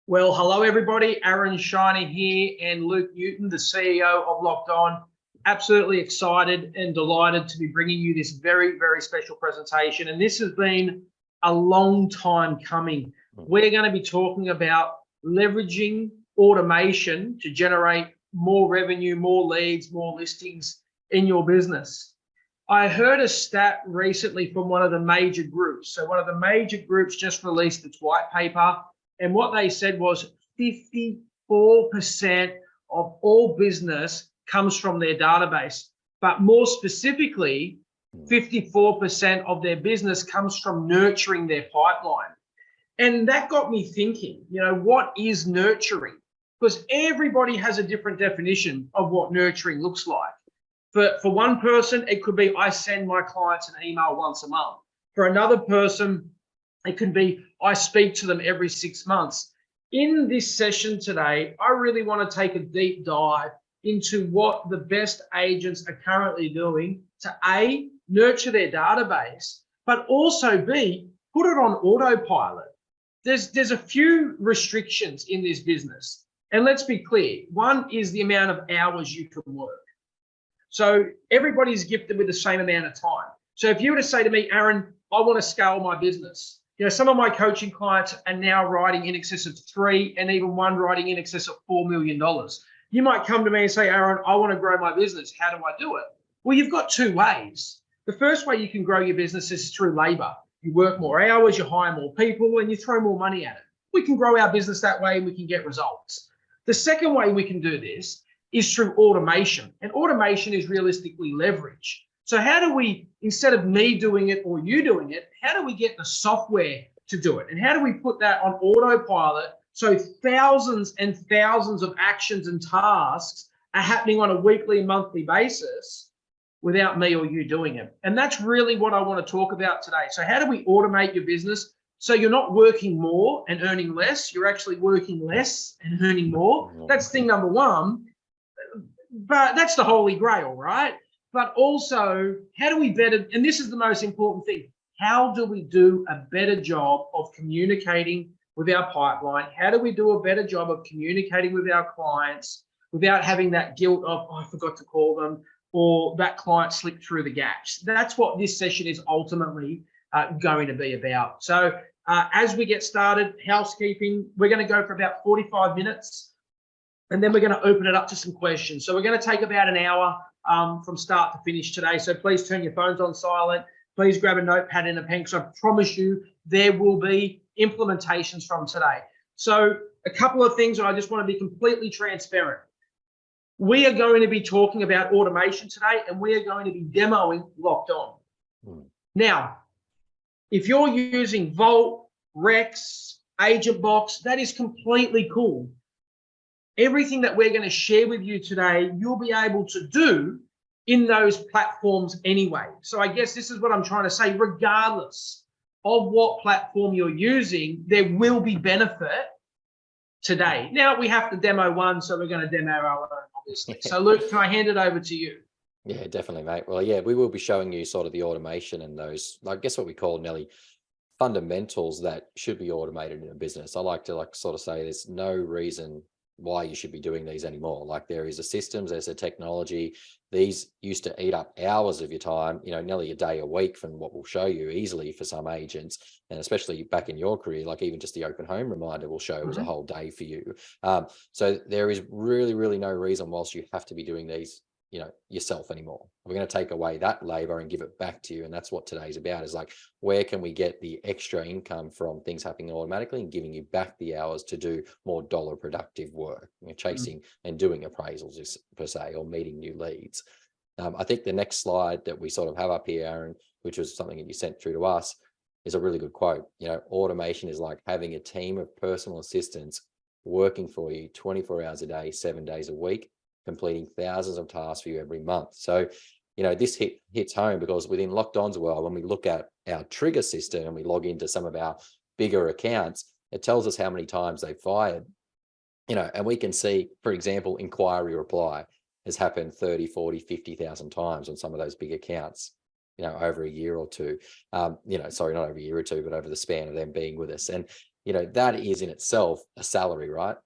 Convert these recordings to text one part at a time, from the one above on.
Well, hello, everybody. Aaron Shiner here and Luke Newton, the CEO of Locked On. Absolutely excited and delighted to be bringing you this very, very special presentation. And this has been a long time coming. We're going to be talking about leveraging automation to generate more revenue, more leads, more listings in your business. I heard a stat recently from one of the major groups. So one of the major groups just released its white paper. And what they said was 54% of all business comes from their database. But more specifically, 54% of their business comes from nurturing their pipeline. And that got me thinking, what is nurturing? Because everybody has a different definition of what nurturing looks like. For one person, it could be I send my clients an email once a month. For another person, it can be I speak to them every 6 months. In this session today, I really want to take a deep dive into what the best agents are currently doing to A, nurture their database, but also B, put it on autopilot. There's a few restrictions in this business. And let's be clear, one is the amount of hours you can work. So everybody's gifted with the same amount of time. So if you were to say to me, Aaron, I want to scale my business. Some of my coaching clients are now writing in excess of $3 and even one writing in excess of $4 million. You might come to me and say, Aaron, I want to grow my business. How do I do it? Well, you've got two ways. The first way you can grow your business is through labor. You work more hours, you hire more people, and you throw more money at it. We can grow our business that way and we can get results. The second way we can do this is through automation. And automation is realistically leverage. So how do we, instead of me doing it or you doing it, how do we get the software to do it? And how do we put that on autopilot so thousands and thousands of actions and tasks are happening on a weekly and monthly basis without me or you doing it? And that's really what I want to talk about today. So how do we automate your business so you're not working more and earning less, you're actually working less and earning more? That's thing number one. But that's the holy grail, right? But also, how do we better, and this is the most important thing, how do we do a better job of communicating with our pipeline? How do we do a better job of communicating with our clients without having that guilt of, I forgot to call them, or that client slipped through the gaps? That's what this session is ultimately going to be about. So as we get started, housekeeping, we're going to go for about 45 minutes. And then we're going to open it up to some questions. So we're going to take about an hour from start to finish today. So please turn your phones on silent. Please grab a notepad and a pen, because I promise you there will be implementations from today. So a couple of things, and I just want to be completely transparent. We are going to be talking about automation today, and we are going to be demoing Locked On. Now, if you're using Vault, Rex, Agent Box, that is completely cool. Everything that we're going to share with you today, you'll be able to do in those platforms anyway. So I guess this is what I'm trying to say. Regardless of what platform you're using, there will be benefit today. Now, we have to demo one, so we're going to demo our own, obviously. So Luke, can I hand it over to you? Yeah, definitely, mate. Well, yeah, we will be showing you sort of the automation and those, I guess what we call, Nelly, fundamentals that should be automated in a business. I like to sort of say there's no reason why you should be doing these anymore. Like, there is a systems, there's a technology. These used to eat up hours of your time, nearly a day a week from what we'll show you easily for some agents. And especially back in your career, like even just the open home reminder will show was a whole day for you. So there is really, really no reason whilst you have to be doing these yourself anymore. We're going to take away that labor and give it back to you. And that's what today's about, is like, where can we get the extra income from things happening automatically and giving you back the hours to do more dollar productive work, chasing and doing appraisals per se, or meeting new leads. I think the next slide that we sort of have up here, Aaron, which was something that you sent through to us, is a really good quote. Automation is like having a team of personal assistants working for you 24 hours a day, 7 days a week, completing thousands of tasks for you every month. So, this hits home, because within Locked On's world, when we look at our trigger system and we log into some of our bigger accounts, it tells us how many times they've fired, and we can see, for example, inquiry reply has happened 30, 40, 50,000 times on some of those big accounts, over a year or two, sorry, not over a year or two, but over the span of them being with us. And that is in itself a salary, right?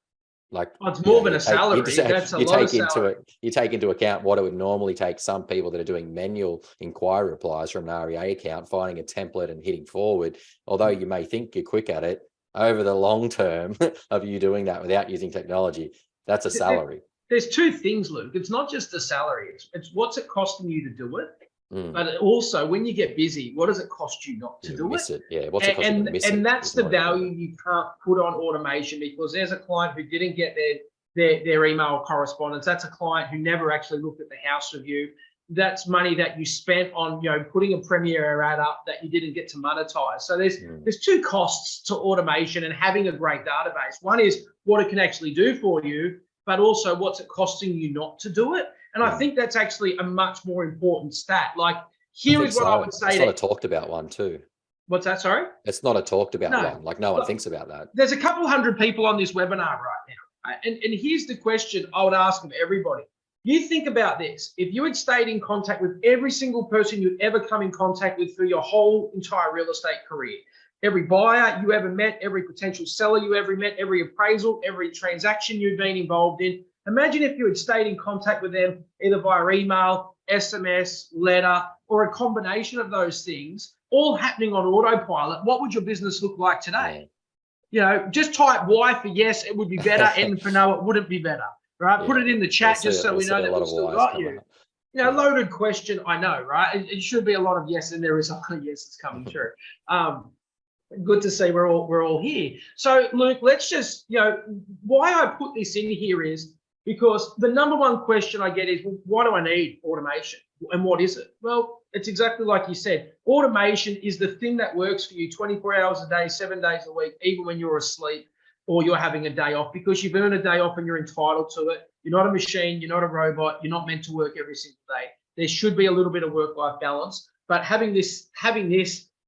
Like, Oh, it's more than you a take salary. That's a lot of salary. you take into account what it would normally take some people that are doing manual inquiry replies from an REA account, finding a template and hitting forward. Although you may think you're quick at it, over the long term of you doing that without using technology, that's a salary. There's two things, Luke. It's not just the salary. It's what's it costing you to do it, Mm. but also when you get busy, what does it cost you not to do miss it? it. Yeah, what's it cost you to miss it? And that's the value you can't put on automation, because there's a client who didn't get their email correspondence. That's a client who never actually looked at the house review. That's money that you spent on, putting a Premier ad up that you didn't get to monetize. So there's two costs to automation and having a great database. One is what it can actually do for you, but also what's it costing you not to do it. And I think that's actually a much more important stat. Like, here is what I would say. It's not a talked about one too. What's that? Sorry? It's not a talked about No. one. Like, no one thinks about that. There's a couple hundred people on this webinar right now. And here's the question I would ask of everybody. You think about this. If you had stayed in contact with every single person you'd ever come in contact with through your whole entire real estate career, every buyer you ever met, every potential seller you ever met, every appraisal, every transaction you've been involved in, imagine if you had stayed in contact with them either via email, SMS, letter, or a combination of those things, all happening on autopilot. What would your business look like today? Just type Y for yes, it would be better, N for no, it wouldn't be better, right? Put it in the chat just so we know that we've still got you. Loaded question, I know, right? It should be a lot of yes, and there is a lot of yeses coming through. Good to see we're all here. So, Luke, let's just, why I put this in here is because the number one question I get is, well, why do I need automation? And what is it? Well, it's exactly like you said. Automation is the thing that works for you 24 hours a day, 7 days a week, even when you're asleep or you're having a day off, because you've earned a day off and you're entitled to it. You're not a machine. You're not a robot. You're not meant to work every single day. There should be a little bit of work-life balance. But having this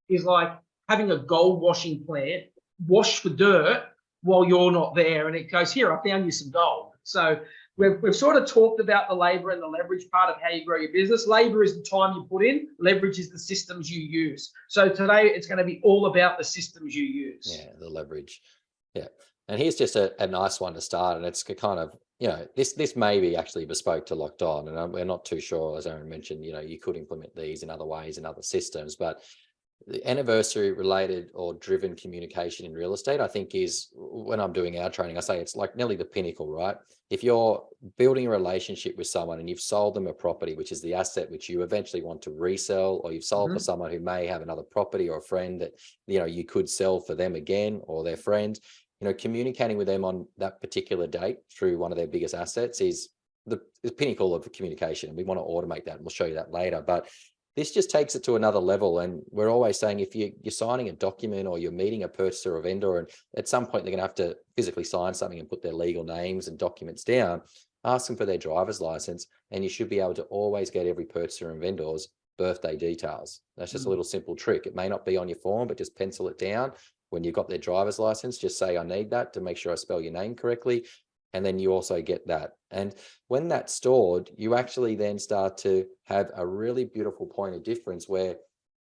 is like having a gold washing plant wash for dirt while you're not there. And it goes, here, I found you some gold. So we've sort of talked about the labor and the leverage part of how you grow your business. Labor is the time you put in. Leverage is the systems you use. So today it's going to be all about the systems you use. Yeah, the leverage. Yeah. And here's just a nice one to start. And it's kind of, this may be actually bespoke to Locked On. And we're not too sure, as Aaron mentioned, you could implement these in other ways in other systems. But the anniversary related or driven communication in real estate, I think, is, when I'm doing our training, I say it's like nearly the pinnacle, right? If you're building a relationship with someone and you've sold them a property, which is the asset which you eventually want to resell, or you've sold for someone who may have another property or a friend that, you could sell for them again, or their friend, communicating with them on that particular date through one of their biggest assets is the pinnacle of communication. We want to automate that, and we'll show you that later. But this just takes it to another level. And we're always saying, if you're signing a document or you're meeting a purchaser or vendor, and at some point they're going to have to physically sign something and put their legal names and documents down, ask them for their driver's license. And you should be able to always get every purchaser and vendor's birthday details. That's just a little simple trick. It may not be on your form, but just pencil it down. When you've got their driver's license, just say, I need that to make sure I spell your name correctly. And then you also get that. And when that's stored, you actually then start to have a really beautiful point of difference where,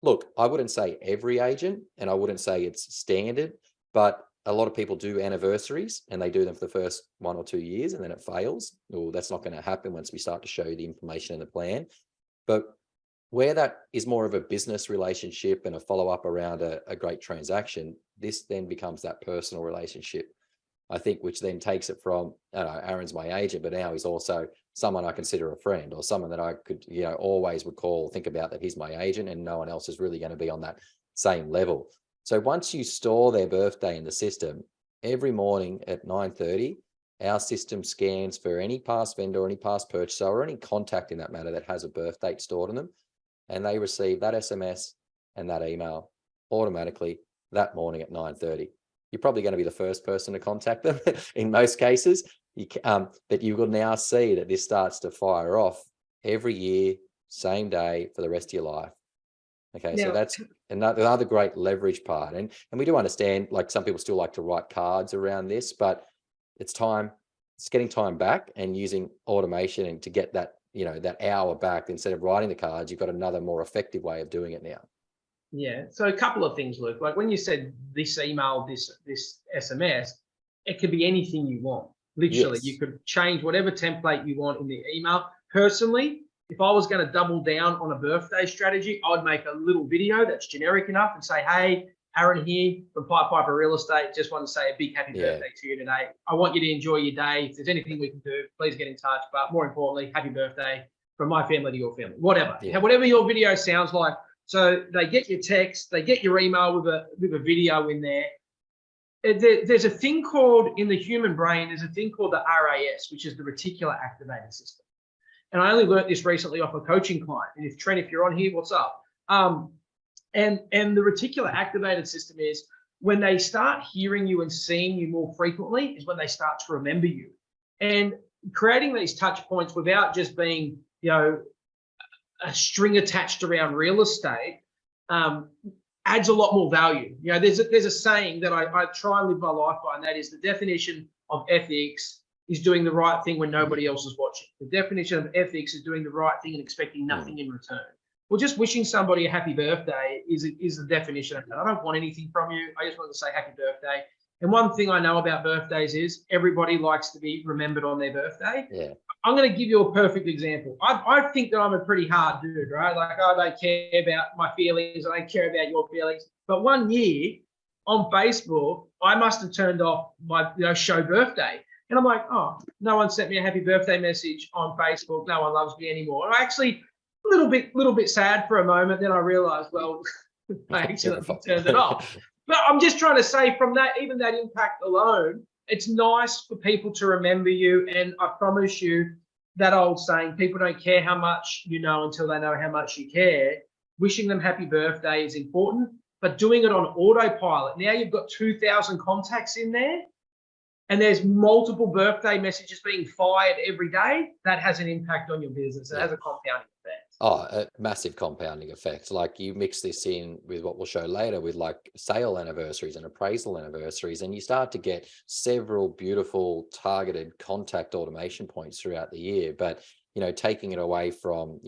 look, I wouldn't say every agent, and I wouldn't say it's standard, but a lot of people do anniversaries and they do them for the first 1 or 2 years, and then it fails. Well, that's not going to happen once we start to show you the information and the plan. But where that is more of a business relationship and a follow-up around a great transaction, this then becomes that personal relationship, I think, which then takes it from, Aaron's my agent, but now he's also someone I consider a friend, or someone that I could, always would call, think about that he's my agent, and no one else is really going to be on that same level. So once you store their birthday in the system, every morning at 9:30, our system scans for any past vendor, any past purchaser, or any contact in that matter that has a birth date stored in them. And they receive that SMS and that email automatically that morning at 9:30. You're probably going to be the first person to contact them in most cases. But you will now see that this starts to fire off every year, same day for the rest of your life. Okay, so that's another great leverage part. And we do understand, like, some people still like to write cards around this, but it's getting time back and using automation and to get that, that hour back. Instead of writing the cards, you've got another more effective way of doing it now. Yeah. So a couple of things, Luke. Like when you said this email, this SMS, it could be anything you want. Literally, you Yes. could change whatever template you want in the email. Personally, if I was going to double down on a birthday strategy, I'd make a little video that's generic enough and say, "Hey, Aaron here from Pipe Piper Real Estate. Just want to say a big happy Yeah. birthday to you today. I want you to enjoy your day. If there's anything we can do, please get in touch. But more importantly, happy birthday from my family to your family. Whatever, Yeah. whatever your video sounds like." So they get your text, they get your email with a video in there. There's a thing called, in the human brain, there's a thing called the RAS, which is the reticular activating system. And I only learned this recently off a coaching client. And if Trent, if you're on here, what's up? And the reticular activated system is when they start hearing you and seeing you more frequently is when they start to remember you. And creating these touch points without just being, a string attached around real estate adds a lot more value. There's a saying that I try and live my life by, and that is the definition of ethics is doing the right thing when nobody else is watching. The definition of ethics is doing the right thing and expecting nothing in return. Well, just wishing somebody a happy birthday is the definition of that. I don't want anything from you. I just want to say happy birthday. And one thing I know about birthdays is everybody likes to be remembered on their birthday. Yeah. I'm going to give you a perfect example. I think that I'm a pretty hard dude, right? Like, I don't care about my feelings. I don't care about your feelings. But one year on Facebook, I must have turned off my show birthday. And I'm like, oh, no one sent me a happy birthday message on Facebook. No one loves me anymore. And I actually a little bit sad for a moment. Then I realized, well, I actually turned it off. But I'm just trying to say, from that, even that impact alone, it's nice for people to remember you. And I promise you, that old saying, people don't care how much you know until they know how much you care. Wishing them happy birthday is important, but doing it on autopilot. Now you've got 2,000 contacts in there, and there's multiple birthday messages being fired every day. That has an impact on your business. It has a compounding effect. Oh, a massive compounding effect. Like you mix this in with what we'll show later with like sale anniversaries and appraisal anniversaries, and you start to get several beautiful targeted contact automation points throughout the year. But, taking it away from,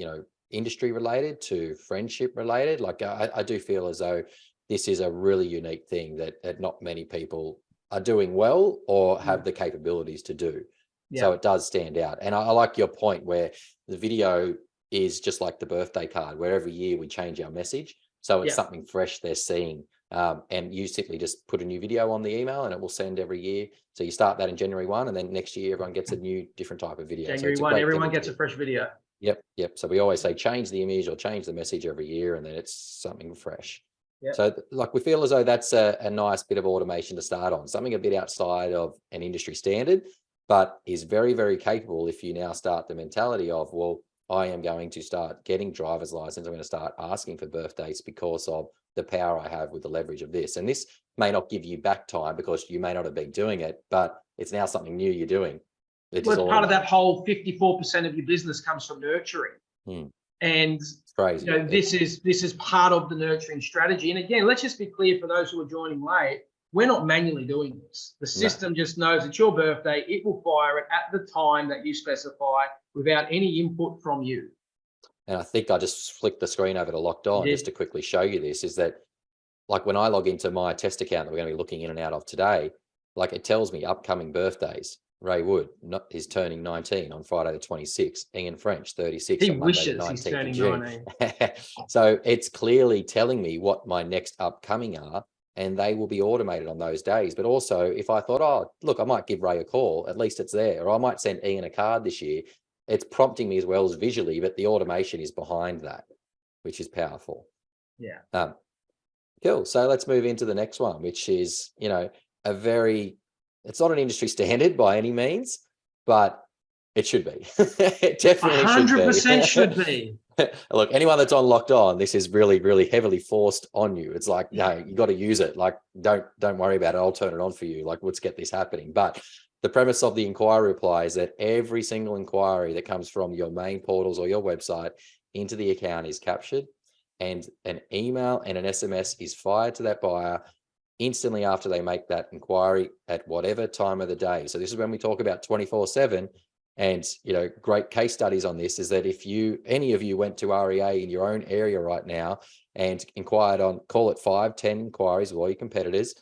industry related to friendship related, like I do feel as though this is a really unique thing that not many people are doing well or have the capabilities to do. Yeah. So it does stand out. And I like your point where the video is just like the birthday card, where every year we change our message. So it's something fresh they're seeing. And you simply just put a new video on the email and it will send every year. So you start that in January 1, and then next year everyone gets a new different type of video. January 1, everyone gets a fresh video. Yep. So we always say change the image or change the message every year, and then it's something fresh. Yep. So like we feel as though that's a nice bit of automation to start on, something a bit outside of an industry standard, but is very, very capable if you now start the mentality of, well, I am going to start getting driver's license. I'm going to start asking for birthdays because of the power I have with the leverage of this. And this may not give you back time because you may not have been doing it, but it's now something new you're doing. Well, part of that whole 54% of your business comes from nurturing. And it's crazy. This is part of the nurturing strategy. And again, let's just be clear for those who are joining late, we're not manually doing this. The system just knows it's your birthday. It will fire it at the time that you specify without any input from you. And I think I just flicked the screen over to Locked On just to quickly show you this, is that like when I log into my test account that we're going to be looking in and out of today, like it tells me upcoming birthdays. Ray Wood is turning 19 on Friday the 26th. Ian French, 36 he on Monday wishes the 19th he's turning of June. 19. So it's clearly telling me what my next upcoming are, and they will be automated on those days. But also if I thought, oh, look, I might give Ray a call, at least it's there, or I might send Ian a card this year. It's prompting me as well as visually, but the automation is behind that, which is powerful. Yeah. Cool. So let's move into the next one, which is, it's not an industry standard by any means, but it should be. It definitely 100% should be. Look, anyone that's on Locked On, this is really, really heavily forced on you. It's like, no, you got to use it. Like, don't worry about it. I'll turn it on for you. Like, let's get this happening. But the premise of the inquiry reply is that every single inquiry that comes from your main portals or your website into the account is captured, and an email and an SMS is fired to that buyer instantly after they make that inquiry at whatever time of the day. So this is when we talk about 24/7. And, great case studies on this is that if any of you went to REA in your own area right now and inquired on, call it 5, 10 inquiries with all your competitors,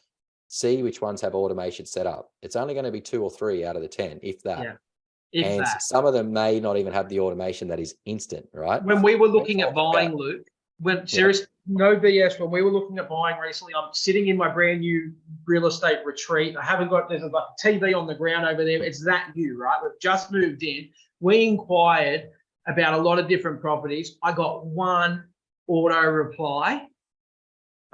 see which ones have automation set up. It's only going to be 2 or 3 out of the 10, if that. Yeah, if And that. some of them may not even have the automation that is instant, right? When we were looking at buying, Luke, seriously, no BS, when we were looking at buying recently, I'm sitting in my brand new real estate retreat. There's like a TV on the ground over there. It's that new, right? We've just moved in. We inquired about a lot of different properties. I got one auto reply,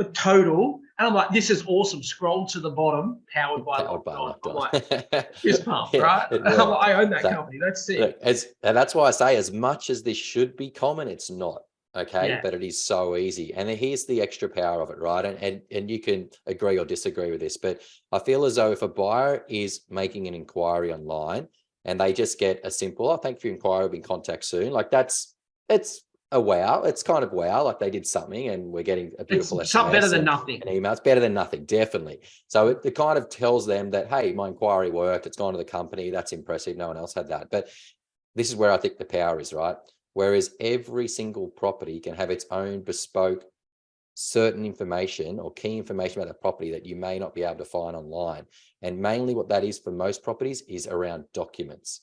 a total. And I'm like, this is awesome. Scroll to the bottom, powered by Locked On. I'm like, fist pump, right? I own that company. That's it. And that's why I say, as much as this should be common, it's not. Okay, Yeah. but it is so easy. And then here's the extra power of it, right? And you can agree or disagree with this, but I feel as though if a buyer is making an inquiry online and they just get a simple, thank you for your inquiry, we'll be in contact soon. Like it's a wow. It's kind of wow, like they did something and we're getting a beautiful SMS. Something better than nothing. An email. It's better than nothing, definitely. So it kind of tells them that, hey, my inquiry worked. It's gone to the company. That's impressive. No one else had that. But this is where I think the power is, right? Whereas every single property can have its own bespoke certain information or key information about the property that you may not be able to find online. And mainly what that is for most properties is around documents.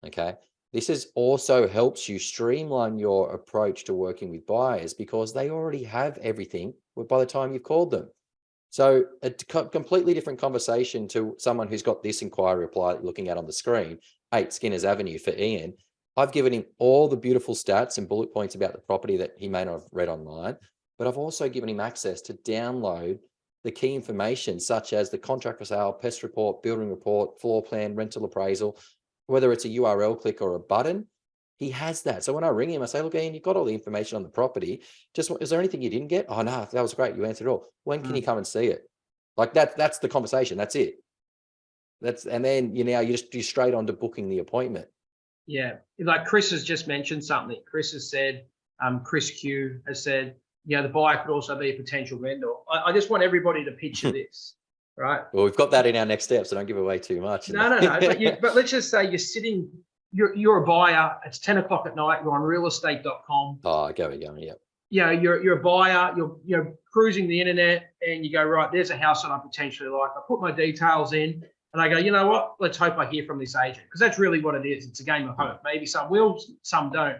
Okay. This is also helps you streamline your approach to working with buyers because they already have everything by the time you've called them. So a completely different conversation to someone who's got this inquiry reply looking at on the screen, 8 Skinner's Avenue for Ian. I've given him all the beautiful stats and bullet points about the property that he may not have read online, but I've also given him access to download the key information such as the contract for sale, pest report, building report, floor plan, rental appraisal, whether it's a URL click or a button, he has that. So when I ring him, I say, look, Ian, you've got all the information on the property. Just, is there anything you didn't get? Oh, no, that was great. You answered it all. When can you come and see it? Like that's the conversation. That's it. And then you're straight on to booking the appointment. Yeah, like Chris has just mentioned something. Chris has said, Chris Q has said, the buyer could also be a potential vendor. I just want everybody to picture this, right? Well, we've got that in our next step, so don't give away too much. No. But let's just say you're a buyer. It's 10 o'clock at night. You're on realestate.com. Oh, go, yeah. Yeah, you're a buyer. You're cruising the internet, and you go, right, there's a house that I potentially like. I put my details in. And I go, you know what? Let's hope I hear from this agent, because that's really what it is. It's a game of hope. Maybe some will, some don't.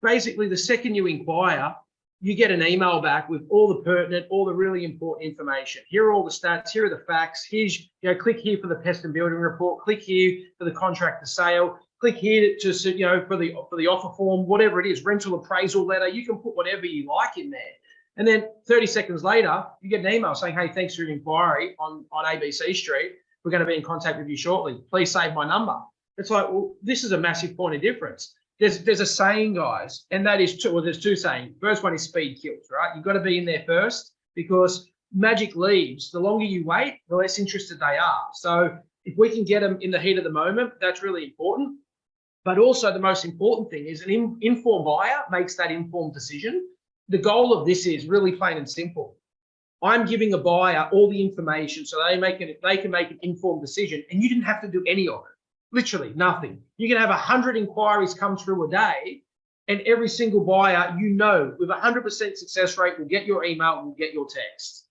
Basically, the second you inquire, you get an email back with all the pertinent, all the really important information. Here are all the stats. Here are the facts. Here's, click here for the pest and building report. Click here for the contract to sale. Click here to, for the offer form, whatever it is, rental appraisal letter. You can put whatever you like in there. And then 30 seconds later, you get an email saying, hey, thanks for your inquiry on ABC Street. We're going to be in contact with you shortly. Please save my number. It's like, well, this is a massive point of difference. There's a saying, guys, and that is there's two sayings. First one is speed kills, right? You've got to be in there first, because magic leaves. The longer you wait, the less interested they are. So if we can get them in the heat of the moment, that's really important. But also the most important thing is an informed buyer makes that informed decision. The goal of this is really plain and simple. I'm giving a buyer all the information so they can make an informed decision, and you didn't have to do any of it. Literally nothing. You can have 100 inquiries come through a day, and every single buyer, with 100% success rate, will get your email, will get your text.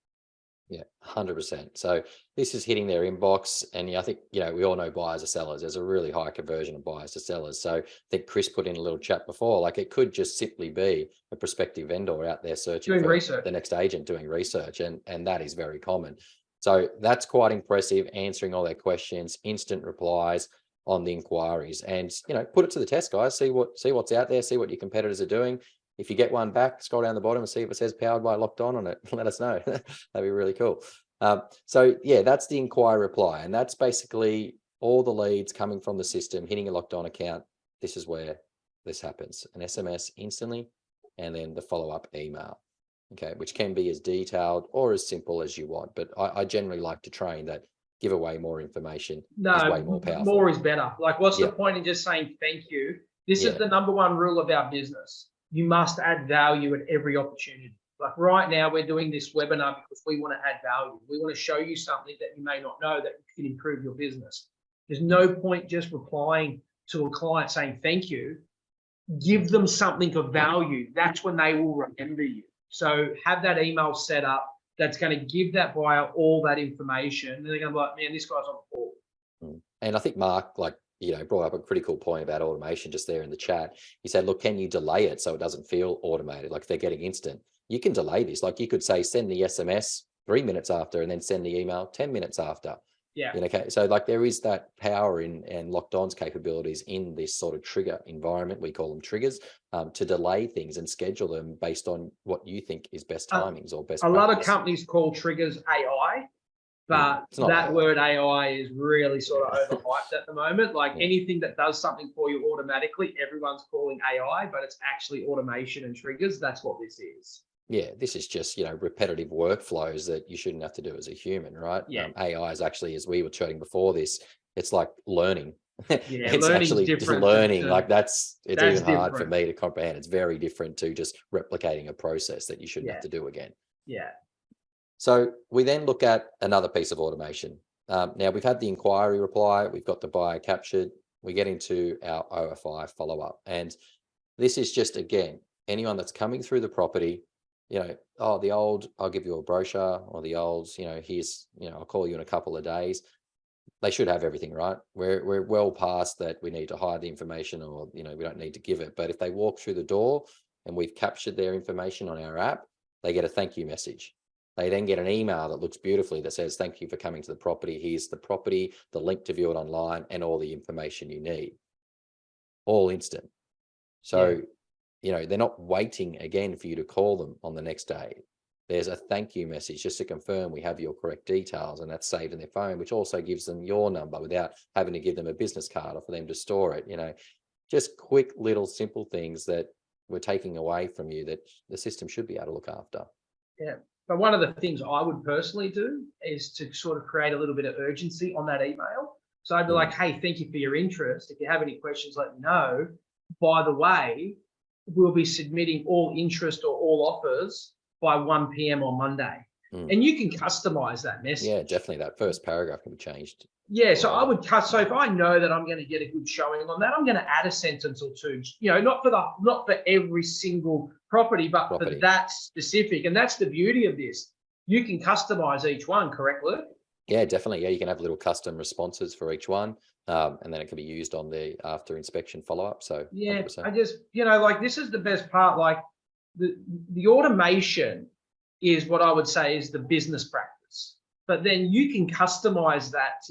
Yeah, 100%. So this is hitting their inbox, and I think, we all know buyers are sellers. There's a really high conversion of buyers to sellers. So I think Chris put in a little chat before, like it could just simply be a prospective vendor out there searching for research. The next agent doing research. And that is very common. So that's quite impressive, answering all their questions, instant replies on the inquiries, and, put it to the test, guys. See what's out there, see what your competitors are doing. If you get one back, scroll down the bottom and see if it says powered by Locked On it. Let us know. That'd be really cool. So yeah, that's the inquiry reply. And that's basically all the leads coming from the system, hitting a Locked On account. This is where this happens. An SMS instantly, and then the follow-up email. Okay, which can be as detailed or as simple as you want. But I generally like to train that give away more information is way more powerful. More is better. Like, what's the point in just saying thank you? This is the number one rule of our business. You must add value at every opportunity. Like right now, we're doing this webinar because we want to add value. We want to show you something that you may not know that can improve your business. There's no point just replying to a client saying thank you, give them something of value. That's when they will remember you. So have that email set up that's going to give that buyer all that information. And they're going to be like, man, this guy's on the ball. And I think Mark, brought up a critical point about automation just there in the chat. He said, look, can you delay it so it doesn't feel automated? Like if they're getting instant, you can delay this. Like you could say, send the SMS 3 minutes after and then send the email 10 minutes after. Yeah. Okay. So like there is that power and Locked On's capabilities in this sort of trigger environment. We call them triggers, to delay things and schedule them based on what you think is best timings or best practice. Lot of companies call triggers AI, but that word AI is really sort of overhyped at the moment. Like anything that does something for you automatically, everyone's calling AI, but it's actually automation and triggers. That's what this is. Yeah, this is just, repetitive workflows that you shouldn't have to do as a human, right? Yeah. AI is actually, as we were chatting before this, it's like learning. Yeah, it's actually just learning. Like it's even hard for me to comprehend. It's very different to just replicating a process that you shouldn't have to do again. Yeah. So we then look at another piece of automation. Now we've had the inquiry reply, we've got the buyer captured, we get into our OFI follow-up. And this is just, again, anyone that's coming through the property, the old, I'll give you a brochure, or the old, here's, I'll call you in a couple of days. They should have everything, right? We're well past that we need to hide the information, or, we don't need to give it. But if they walk through the door and we've captured their information on our app, they get a thank you message. They then get an email that looks beautifully that says, thank you for coming to the property. Here's the property, the link to view it online, and all the information you need. All instant. So, they're not waiting again for you to call them on the next day. There's a thank you message just to confirm we have your correct details, and that's saved in their phone, which also gives them your number without having to give them a business card or for them to store it. Just quick little simple things that we're taking away from you that the system should be able to look after. Yeah. But one of the things I would personally do is to sort of create a little bit of urgency on that email. So I'd be like, hey, thank you for your interest. If you have any questions, let me know. By the way, we'll be submitting all interest or all offers by 1 p.m. on Monday. And you can customize that message. Yeah, definitely. That first paragraph can be changed. Yeah, so I would cut. So if I know that I'm going to get a good showing on that, I'm going to add a sentence or two. Not for every single property, but for that specific. And that's the beauty of this. You can customize each one, correct, Luke? Yeah, definitely. Yeah, you can have little custom responses for each one, and then it can be used on the after inspection follow up. So yeah, 100%. I just this is the best part. Like the automation is what I would say is the business practice, but then you can customize that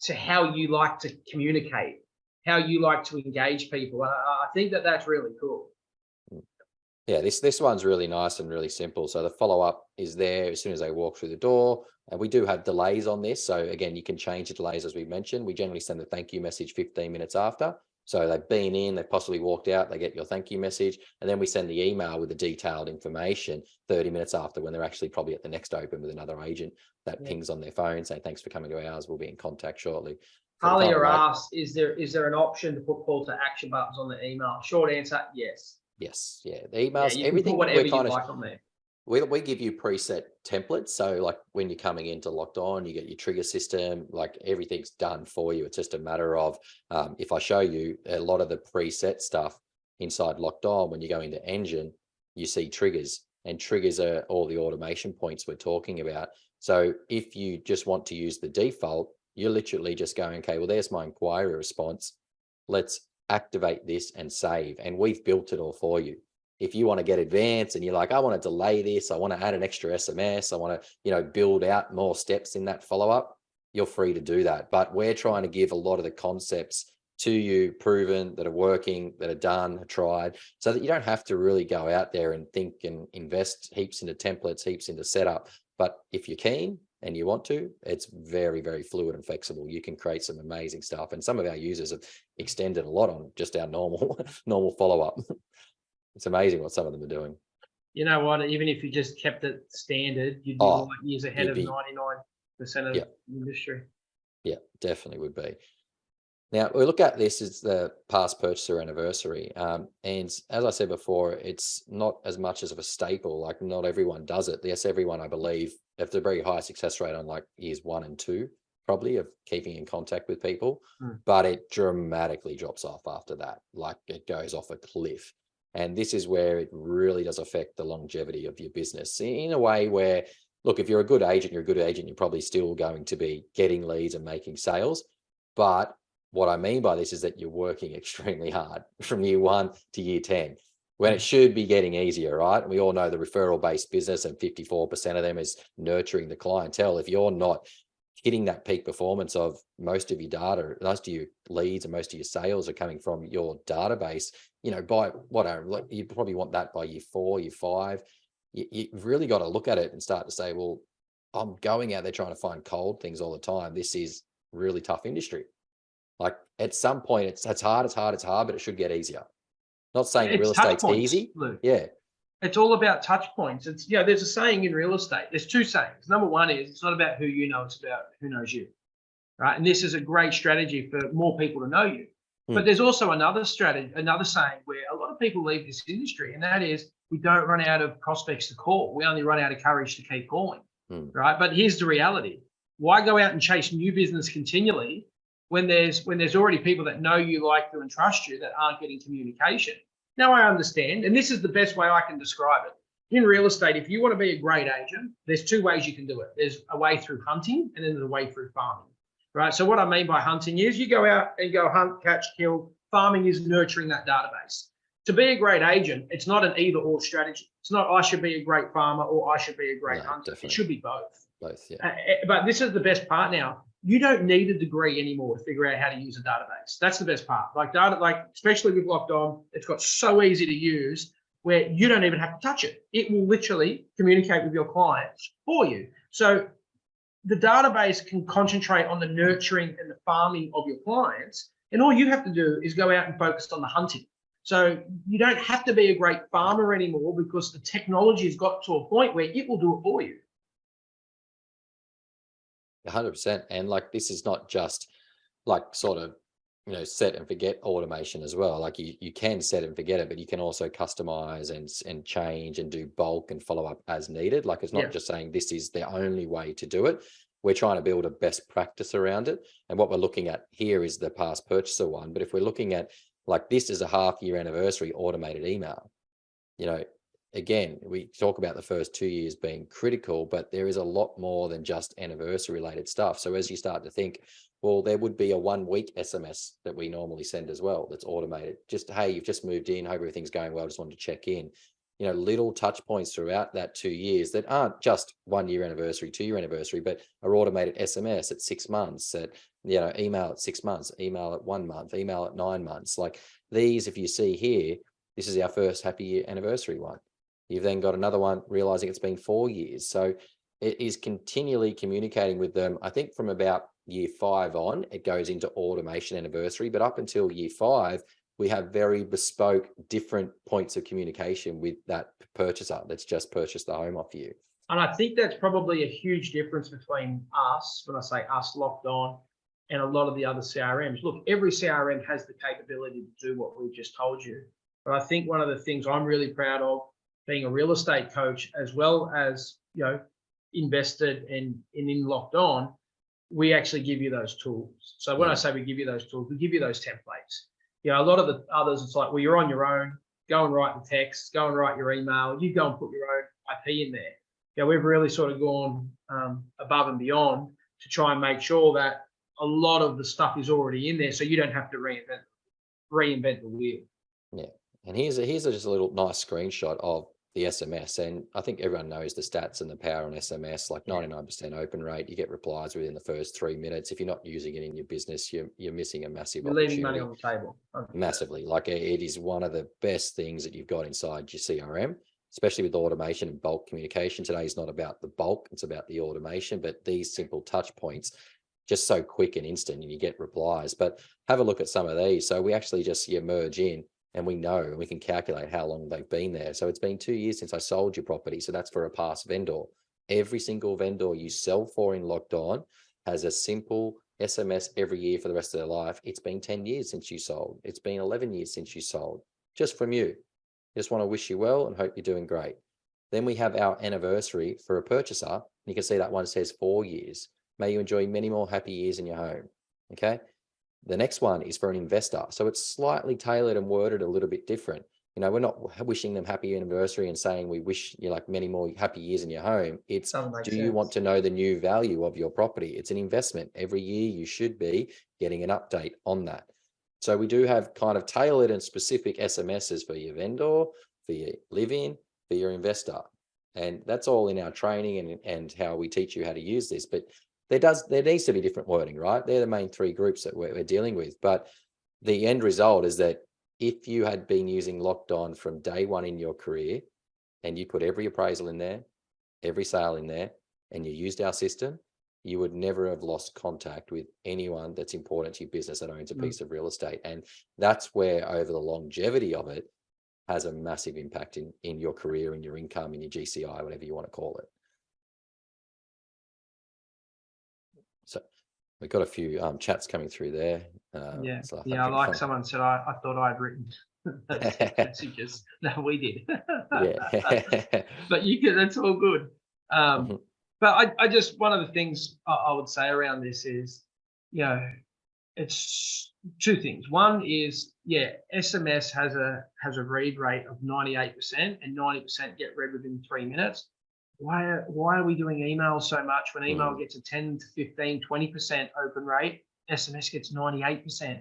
to how you like to communicate, how you like to engage people. I think that that's really cool. Yeah, this one's really nice and really simple. So the follow-up is there as soon as they walk through the door. And we do have delays on this. So again, you can change the delays as we mentioned. We generally send the thank you message 15 minutes after. So they've been in, they've possibly walked out, they get your thank you message. And then we send the email with the detailed information 30 minutes after, when they're actually probably at the next open with another agent that pings on their phone saying, thanks for coming to ours. We'll be in contact shortly. Talia asks, is there an option to put call to action buttons on the email? Short answer, yes. Yes. Yeah. The emails, you everything, can put whatever you like on there. We give you preset templates. So like when you're coming into Locked On, you get your trigger system, like everything's done for you. It's just a matter of, if I show you a lot of the preset stuff inside Locked On, when you go into Engine, you see triggers, and triggers are all the automation points we're talking about. So if you just want to use the default, you're literally just going, okay, well, there's my inquiry response. Let's activate this and save. And we've built it all for you. If you want to get advanced and you're like, I want to delay this, I want to add an extra SMS, I want to, build out more steps in that follow-up, you're free to do that. But we're trying to give a lot of the concepts to you, proven, that are working, that are done, are tried, so that you don't have to really go out there and think and invest heaps into templates, heaps into setup. But if you're keen and you want to, it's very, very fluid and flexible. You can create some amazing stuff. And some of our users have extended a lot on just our normal follow-up. It's amazing what some of them are doing. You know what? Even if you just kept it standard, you'd be like years ahead of 99% of the industry. Yeah, definitely would be. Now, we look at this as the past purchaser anniversary. And as I said before, it's not as much as of a staple. Like not everyone does it. Yes, everyone, I believe, have a very high success rate on like years 1 and 2 probably of keeping in contact with people, Mm. but it dramatically drops off after that. Like it goes off a cliff. And this is where it really does affect the longevity of your business in a way where, look, if you're a good agent, you're probably still going to be getting leads and making sales. But what I mean by this is that you're working extremely hard from year 1 to year 10, when it should be getting easier, right? And we all know the referral-based business, and 54% of them is nurturing the clientele. If you're not hitting that peak performance of most of your data, most of your leads and most of your sales are coming from your database, by whatever, you probably want that by year 4, year 5. You've really got to look at it and start to say, well, I'm going out there trying to find cold things all the time. This is really tough industry. Like at some point, it's hard, but it should get easier. Not saying that It's real touch estate's points, easy. Luke. Yeah. It's all about touch points. It's, there's a saying in real estate. There's 2 sayings. Number one is it's not about who you know, it's about who knows you, right? And this is a great strategy for more people to know you. But there's also another strategy, another saying where a lot of people leave this industry, and that is we don't run out of prospects to call. We only run out of courage to keep calling, right? But here's the reality. Why go out and chase new business continually when there's already people that know you, like you, and trust you that aren't getting communication? Now I understand, and this is the best way I can describe it. In real estate, if you want to be a great agent, there's 2 ways you can do it. There's a way through hunting, and then there's a way through farming, right? So what I mean by hunting is you go out and go hunt, catch, kill. Farming is nurturing that database. To be a great agent, it's not an either or strategy. It's not I should be a great farmer or I should be a great hunter. Definitely. It should be both. Both, yeah. But this is the best part now. You don't need a degree anymore to figure out how to use a database. That's the best part. Like especially with Locked On, it's got so easy to use where you don't even have to touch it. It will literally communicate with your clients for you. So the database can concentrate on the nurturing and the farming of your clients. And all you have to do is go out and focus on the hunting. So you don't have to be a great farmer anymore because the technology has got to a point where it will do it for you. 100%. And like, this is not just like sort of, set and forget automation as well. Like you can set and forget it, but you can also customize and change and do bulk and follow up as needed. Like it's not just saying this is the only way to do it. We're trying to build a best practice around it. And what we're looking at here is the past purchaser one. But if we're looking at like, this is a half-year anniversary automated email, again, we talk about the first 2 years being critical, but there is a lot more than just anniversary related stuff. So as you start to think, well, there would be a 1-week SMS that we normally send as well that's automated. Just, hey, you've just moved in, hope everything's going well, just wanted to check in. Little touch points throughout that 2 years that aren't just 1-year anniversary, 2-year anniversary, but are automated SMS at 6 months, at email at 6 months, email at 1 month, email at 9 months. Like these, if you see here, this is our first happy year anniversary one. You've then got another one realizing it's been 4 years. So it is continually communicating with them. I think from about year 5 on, it goes into automation anniversary, but up until year 5, we have very bespoke, different points of communication with that purchaser that's just purchased the home off you. And I think that's probably a huge difference between us, when I say us, Locked On, and a lot of the other CRMs. Look, every CRM has the capability to do what we've just told you. But I think one of the things I'm really proud of, being a real estate coach, as well as, invested in Locked On, we actually give you those tools. So when I say we give you those tools, we give you those templates. A lot of the others, it's like, well, you're on your own, go and write the text, go and write your email, you go and put your own IP in there. We've really sort of gone above and beyond to try and make sure that a lot of the stuff is already in there, so you don't have to reinvent the wheel. Yeah. And here's just a little nice screenshot of the SMS. And I think everyone knows the stats and the power on SMS, like 99% open rate. You get replies within the first 3 minutes. If you're not using it in your business, you're missing a massive opportunity. Leaving money on the table. Massively. Like it is one of the best things that you've got inside your CRM, especially with automation and bulk communication. Today is not about the bulk, it's about the automation, but these simple touch points, just so quick and instant, and you get replies. But have a look at some of these. So we actually just merge in, and we know, and we can calculate how long they've been there. So it's been 2 years since I sold your property. So that's for a past vendor. Every single vendor you sell for in Locked On has a simple SMS every year for the rest of their life. It's been 10 years since you sold. It's been 11 years since you sold, just from you. Just want to wish you well and hope you're doing great. Then we have our anniversary for a purchaser. You can see that one says 4 years. May you enjoy many more happy years in your home. Okay. The next one is for an investor. So it's slightly tailored and worded a little bit different. You know, we're not wishing them happy anniversary and saying we wish you like many more happy years in your home. It's, Doesn't make do you want sense. to know the new value of your property? It's an investment. Every year you should be getting an update on that. So we do have kind of tailored and specific SMSs for your vendor, for your live-in, for your investor. And that's all in our training and how we teach you how to use this. But there needs to be different wording, right? They're the main three groups that we're dealing with. But the end result is that if you had been using Locked On from day one in your career, and you put every appraisal in there, every sale in there, and you used our system, you would never have lost contact with anyone that's important to your business that owns a piece of real estate. And that's where, over the longevity of it, has a massive impact in your career, in your income, in your GCI, whatever you want to call it. So we've got a few chats coming through there. Yeah, so yeah. Like someone said, I thought I'd written those messages. No, we did. Yeah. But you can. That's all good. But I just, one of the things I would say around this is, you know, it's two things. One is, yeah, SMS has a read rate of 98%, and 90% get read within 3 minutes. Why are we doing email so much when email gets a 10 to 15, 20% open rate? SMS gets 98%.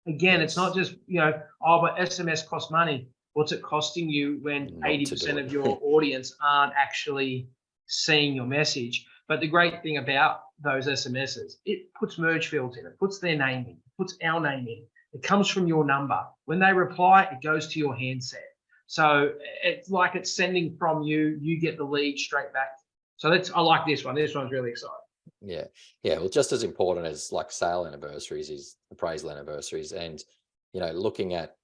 Again, it's not just, you know, oh, but SMS costs money. What's it costing you when 80% of your audience aren't actually seeing your message? But the great thing about those SMSs, it puts merge fields in, it puts their name in, it puts our name in. It comes from your number. When they reply, it goes to your handset. So it's like it's sending from you, you get the lead straight back. So I like this one. This one's really exciting. Yeah. Well, just as important as like sale anniversaries is appraisal anniversaries. And, you know, looking at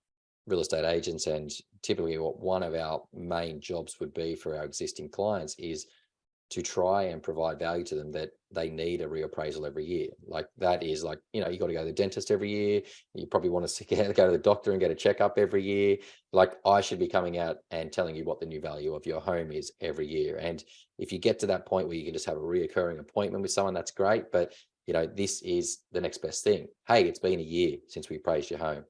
real estate agents, and typically what one of our main jobs would be for our existing clients is to try and provide value to them that they need a reappraisal every year. Like that is like, you know, you got to go to the dentist every year. You probably want to go to the doctor and get a checkup every year. Like I should be coming out and telling you what the new value of your home is every year. And if you get to that point where you can just have a reoccurring appointment with someone, that's great. But, you know, this is the next best thing. Hey, it's been a year since we appraised your home.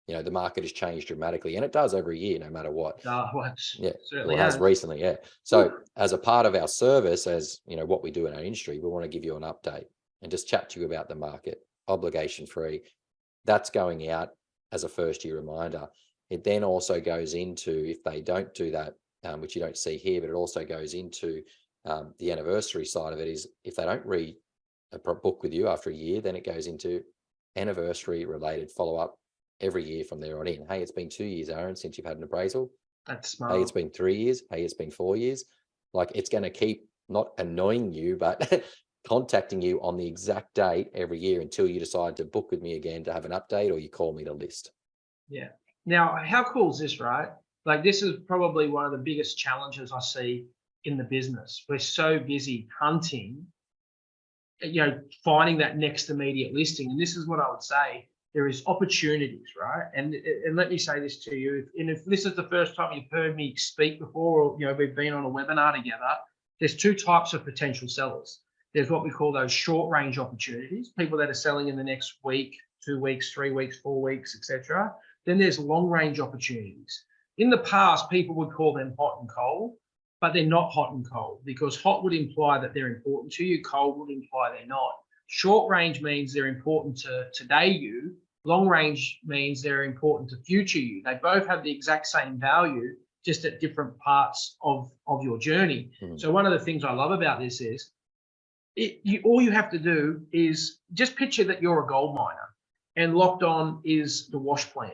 You know, the market has changed dramatically, and it does every year, no matter what. Certainly has recently. Yeah. So as a part of our service, as you know, what we do in our industry, we want to give you an update and just chat to you about the market, obligation free. That's going out as a first year reminder. It then also goes into, if they don't do that, which you don't see here, but it also goes into the anniversary side of it, is if they don't read a book with you after a year, then it goes into anniversary related follow-up every year from there on in. Hey, it's been 2 years, Aaron, since you've had an appraisal. That's smart. Hey, it's been 3 years. Hey, it's been 4 years. Like it's going to keep not annoying you, but contacting you on the exact date every year until you decide to book with me again to have an update, or you call me to list. Yeah. Now, how cool is this, right? Like this is probably one of the biggest challenges I see in the business. We're so busy hunting, you know, finding that next immediate listing. And this is what I would say. There is opportunities, right? And let me say this to you. And if this is the first time you've heard me speak before, or, you know, we've been on a webinar together, there's two types of potential sellers. There's what we call those short range opportunities, people that are selling in the next week, 2 weeks, 3 weeks, 4 weeks, etc. Then there's long range opportunities. In the past, people would call them hot and cold, but they're not hot and cold, because hot would imply that they're important to you. Cold would imply they're not. Short range means they're important to today you. Long range means they're important to future you. They both have the exact same value, just at different parts of your journey. So one of the things I love about this is all you have to do is just picture that you're a gold miner and Locked On is the wash plan.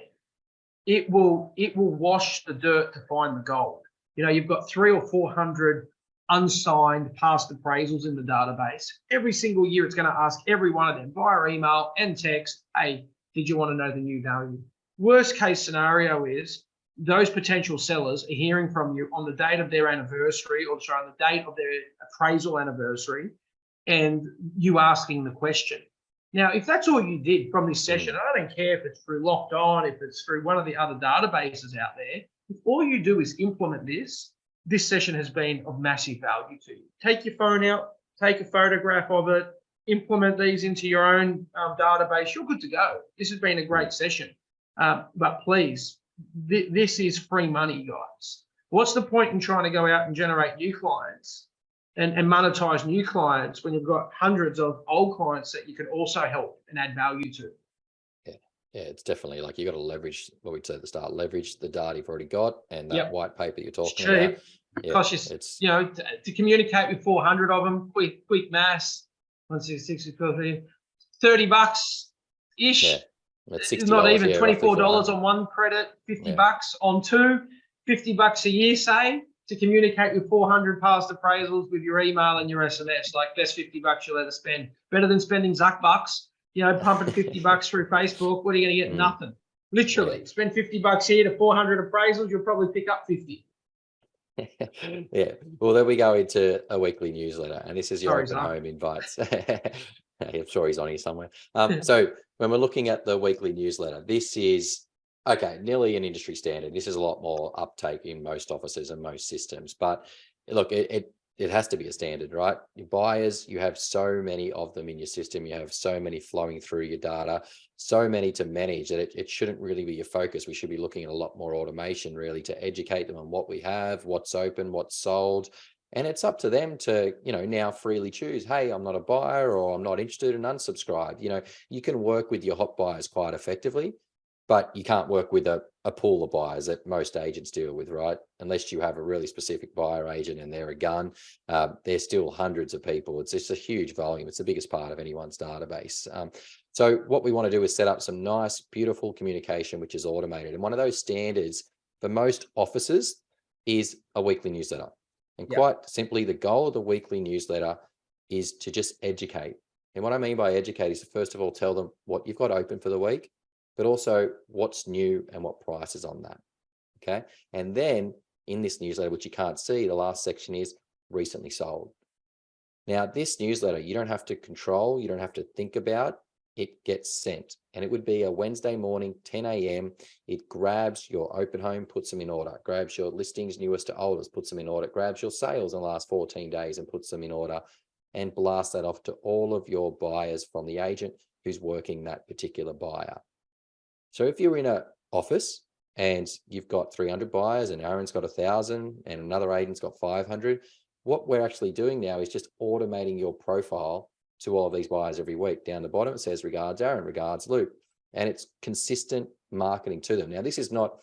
It will wash the dirt to find the gold. You know, you've got 300 or 400 unsigned past appraisals in the database. Every single year, it's going to ask every one of them via email and text, hey, did you want to know the new value? Worst case scenario is those potential sellers are hearing from you on the date of their anniversary, or sorry, on the date of their appraisal anniversary, and you asking the question. Now, if that's all you did from this session, I don't care if it's through Locked On, if it's through one of the other databases out there, if all you do is implement this session has been of massive value to you. Take your phone out, take a photograph of it, implement these into your own database, you're good to go. This has been a great session. But please, this is free money, guys. What's the point in trying to go out and generate new clients and monetize new clients when you've got hundreds of old clients that you can also help and add value to? Yeah, it's definitely like you got to leverage what we said at the start, leverage the data you've already got, and that white paper you're talking about. Yeah, costs you, you know, to communicate with 400 of them, quick maths, 166, $30 ish. Yeah, that's $60. It's not even $24 on one credit, $50 on two, $50 a year, say, to communicate with 400 past appraisals with your email and your SMS. Like, best $50 you'll ever spend. Better than spending Zuck bucks, you know, pumping $50 through Facebook. What are you going to get? Nothing. Literally, spend $50 here to 400 appraisals, you'll probably pick up 50. Yeah, well, then we go into a weekly newsletter, and this is your open home invites. I'm sure he's on here somewhere. So when we're looking at the weekly newsletter, this is nearly an industry standard. This is a lot more uptake in most offices and most systems, but look, it has to be a standard, right? Your buyers, you have so many of them in your system, you have so many flowing through your data, so many to manage that it shouldn't really be your focus. We should be looking at a lot more automation, really, to educate them on what we have, what's open, what's sold. And it's up to them to, you know, now freely choose, hey, I'm not a buyer, or I'm not interested, and unsubscribe. You know, you can work with your hot buyers quite effectively, but you can't work with a pool of buyers that most agents deal with, right? Unless you have a really specific buyer agent and they're a gun. There's still hundreds of people. It's just a huge volume. It's the biggest part of anyone's database. So what we want to do is set up some nice, beautiful communication, which is automated. And one of those standards for most offices is a weekly newsletter. And quite simply, the goal of the weekly newsletter is to just educate. And what I mean by educate is to, first of all, tell them what you've got open for the week, but also what's new and what price is on that. Okay. And then in this newsletter, which you can't see, the last section is recently sold. Now, this newsletter, you don't have to control, you don't have to think about, it gets sent. And it would be a Wednesday morning, 10 a.m. It grabs your open home, puts them in order, grabs your listings, newest to oldest, puts them in order, grabs your sales in the last 14 days and puts them in order, and blasts that off to all of your buyers from the agent who's working that particular buyer. So if you're in an office and you've got 300 buyers and Aaron's got 1,000 and another agent's got 500, what we're actually doing now is just automating your profile to all of these buyers every week. Down the bottom, it says, regards Aaron, regards Luke. And it's consistent marketing to them. Now, this is not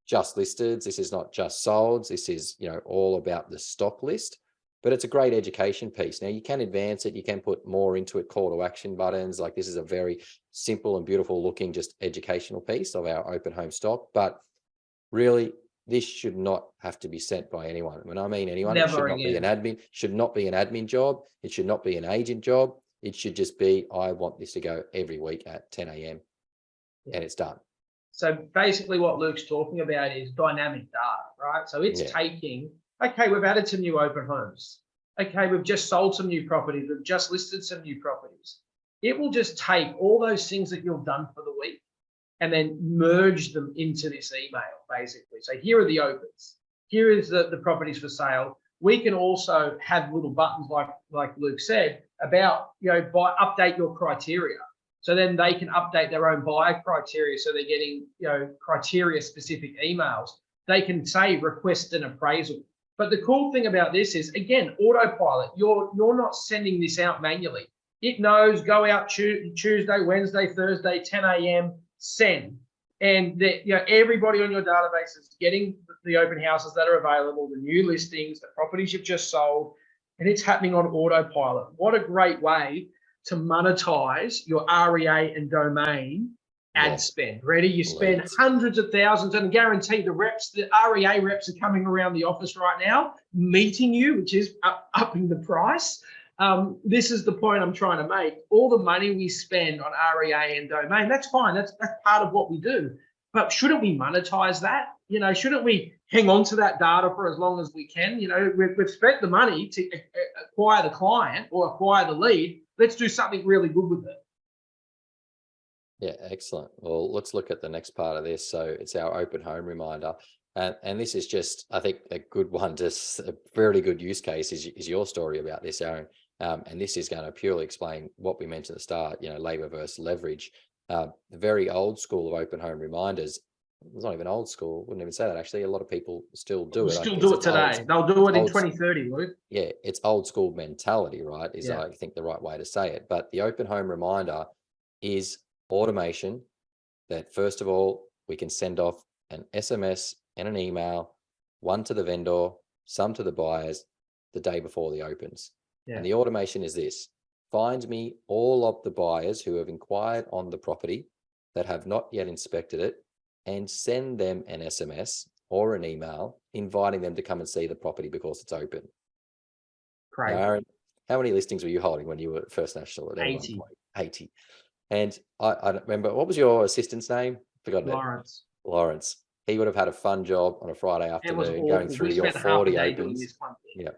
just listed. This is not just solds. This is, you know, all about the stock list, but it's a great education piece. Now, you can advance it. You can put more into it, call to action buttons. Like, this is a very simple and beautiful looking, just educational piece of our open home stock. But really, this should not have to be sent by anyone. When I mean anyone, it should not be an admin, should not be an admin job. It should not be an agent job. It should just be, I want this to go every week at 10 a.m. and it's done. So basically what Luke's talking about is dynamic data, right? So it's taking, okay, we've added some new open homes. Okay, we've just sold some new properties. We've just listed some new properties. It will just take all those things that you've done for the week and then merge them into this email, basically. So here are the opens. Here is the properties for sale. We can also have little buttons, like Luke said, about, you know, update your criteria. So then they can update their own buyer criteria. So they're getting, you know, criteria specific emails. They can say request an appraisal. But the cool thing about this is, again, autopilot. You're not sending this out manually. It knows, go out Tuesday, Wednesday, Thursday, 10 a.m., send. And you know, everybody on your database is getting the open houses that are available, the new listings, the properties you've just sold, and it's happening on autopilot. What a great way to monetize your REA and domain ad spend. Ready? You spend hundreds of thousands, and guarantee the REA reps are coming around the office right now, meeting you, which is upping the price. This is the point I'm trying to make. All the money we spend on REA and domain, that's fine. That's part of what we do. But shouldn't we monetize that? You know, shouldn't we hang on to that data for as long as we can? You know, we've spent the money to acquire the client or acquire the lead. Let's do something really good with it. Yeah, excellent. Well, let's look at the next part of this. So it's our open home reminder. And this is just, I think, a good one, just a fairly good use case is your story about this, Aaron. And this is going to purely explain what we mentioned at the start, labor versus leverage. The very old school of open home reminders, it's not even old school, wouldn't even say that actually. A lot of people still do it. Still do it today. They'll do it in 2030, Luke. Yeah, it's old school mentality, right? Is Yeah. I think the right way to say it. But the open home reminder is automation that, first of all, we can send off an SMS and an email, one to the vendor, some to the buyers, the day before the opens. Yeah. And the automation is this: find me all of the buyers who have inquired on the property that have not yet inspected it, and send them an SMS or an email inviting them to come and see the property because it's open. Crazy. Now, Aaron, how many listings were you holding when you were at First National? At 80. 80. And I don't remember, what was your assistant's name? Forgotten Lawrence. it. Lawrence. He would have had a fun job on a Friday afternoon going through your 40 opens. Yeah.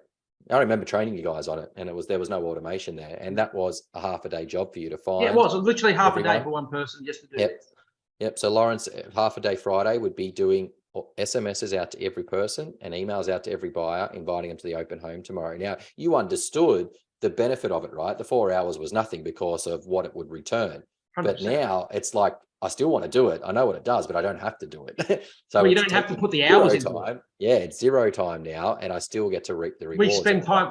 I remember training you guys on it, and there was no automation there. And that was a half a day job for you to find. Yeah, it was literally half a day for one person just to do Yep. this. Yep. So Lawrence, half a day Friday would be doing SMSs out to every person and emails out to every buyer, inviting them to the open home tomorrow. Now, you understood the benefit of it, right? The 4 hours was nothing because of what it would return. 100%. But now it's like, I still want to do it. I know what it does, but I don't have to do it. So well, you don't have to put the hours into time. Yeah, it's 0 time now, and I still get to reap the rewards.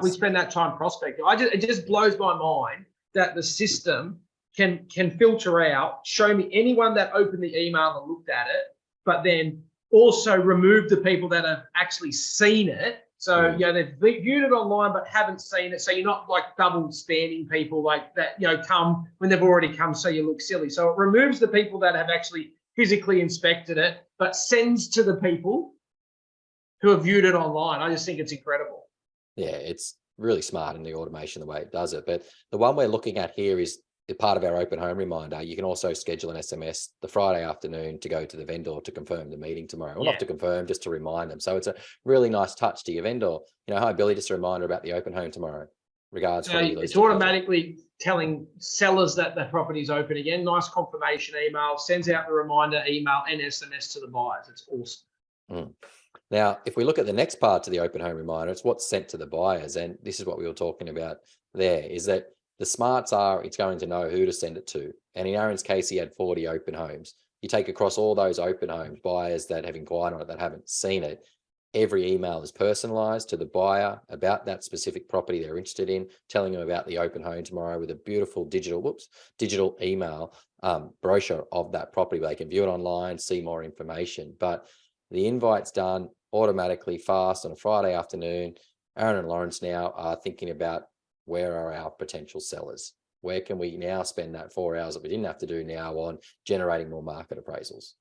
We spend that time prospecting. It just blows my mind that the system can filter out, show me anyone that opened the email and looked at it, but then also remove the people that have actually seen it. So, they've viewed it online but haven't seen it. So you're not like double spamming people like that, come when they've already come, so you look silly. So it removes the people that have actually physically inspected it, but sends to the people who have viewed it online. I just think it's incredible. Yeah, it's really smart in the automation, the way it does it. But the one we're looking at here is part of our open home reminder. You can also schedule an SMS the Friday afternoon to go to the vendor to confirm the meeting tomorrow. Well, not to confirm, just to remind them. So it's a really nice touch to your vendor. Hi, Billy, just a reminder about the open home tomorrow. Regards. It's automatically telling sellers that the property's open again. Nice confirmation email, sends out the reminder email and SMS to the buyers. It's awesome. Now, if we look at the next part to the open home reminder, it's what's sent to the buyers. And this is what we were talking about there, is that the smarts are, it's going to know who to send it to. And in Aaron's case, he had 40 open homes. You take across all those open homes, buyers that have inquired on it, that haven't seen it, every email is personalized to the buyer about that specific property they're interested in, telling them about the open home tomorrow with a beautiful digital email brochure of that property where they can view it online, see more information. But the invite's done automatically, fast on a Friday afternoon. Aaron and Lawrence now are thinking about, where are our potential sellers? Where can we now spend that 4 hours that we didn't have to do now on generating more market appraisals?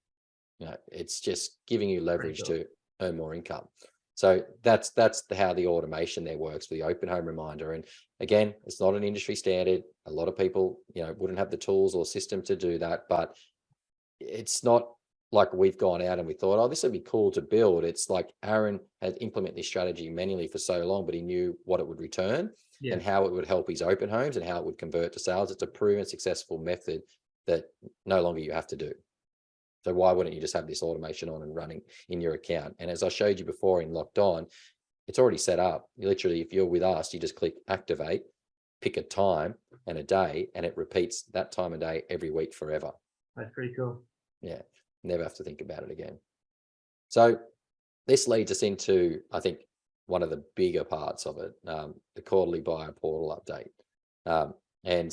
It's just giving you leverage to earn more income. So that's how the automation there works for the open home reminder. And again, it's not an industry standard. A lot of people, wouldn't have the tools or system to do that, but it's not like we've gone out and we thought, oh, this would be cool to build. It's like Aaron had implemented this strategy manually for so long, but he knew what it would return and how it would help his open homes and how it would convert to sales. It's a proven successful method that no longer you have to do. So why wouldn't you just have this automation on and running in your account? And as I showed you before in Locked On, it's already set up. You literally, if you're with us, you just click activate, pick a time and a day, and it repeats that time and day every week forever. That's pretty cool. Yeah. Never have to think about it again. So this leads us into, I think, one of the bigger parts of it, the quarterly buyer portal update. And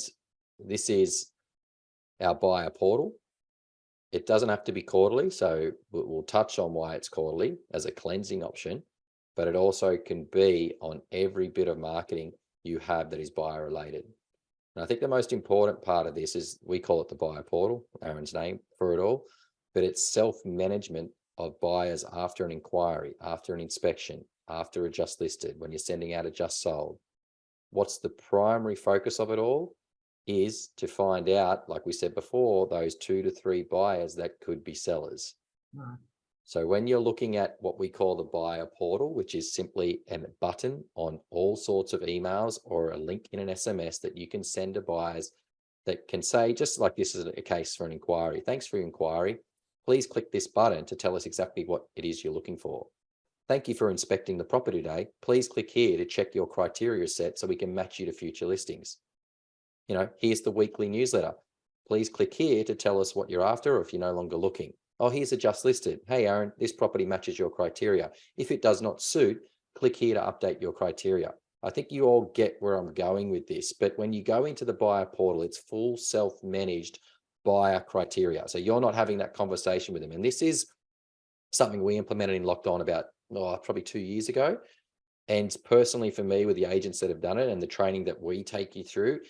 this is our buyer portal. It doesn't have to be quarterly, so we'll touch on why it's quarterly as a cleansing option, but it also can be on every bit of marketing you have that is buyer related. And I think the most important part of this is, we call it the buyer portal, Aaron's name for it all, but it's self-management of buyers after an inquiry, after an inspection, after a just listed, when you're sending out a just sold. What's the primary focus of it all is to find out, like we said before, those 2 to 3 buyers that could be sellers. Right. So when you're looking at what we call the buyer portal, which is simply a button on all sorts of emails or a link in an SMS that you can send to buyers that can say, just like this is a case for an inquiry, thanks for your inquiry. Please click this button to tell us exactly what it is you're looking for. thank you for inspecting the property today. Please click here to check your criteria set so we can match you to future listings. You know, here's the weekly newsletter. Please click here to tell us what you're after, or if you're no longer looking. Oh, here's a just listed. Hey, Aaron, this property matches your criteria. If it does not suit, click here to update your criteria. I think you all get where I'm going with this, but when you go into the buyer portal, it's full self-managed buyer criteria. So you're not having that conversation with them. And this is something we implemented in Locked On about probably 2 years ago. And personally, for me, with the agents that have done it and the training that we take you through,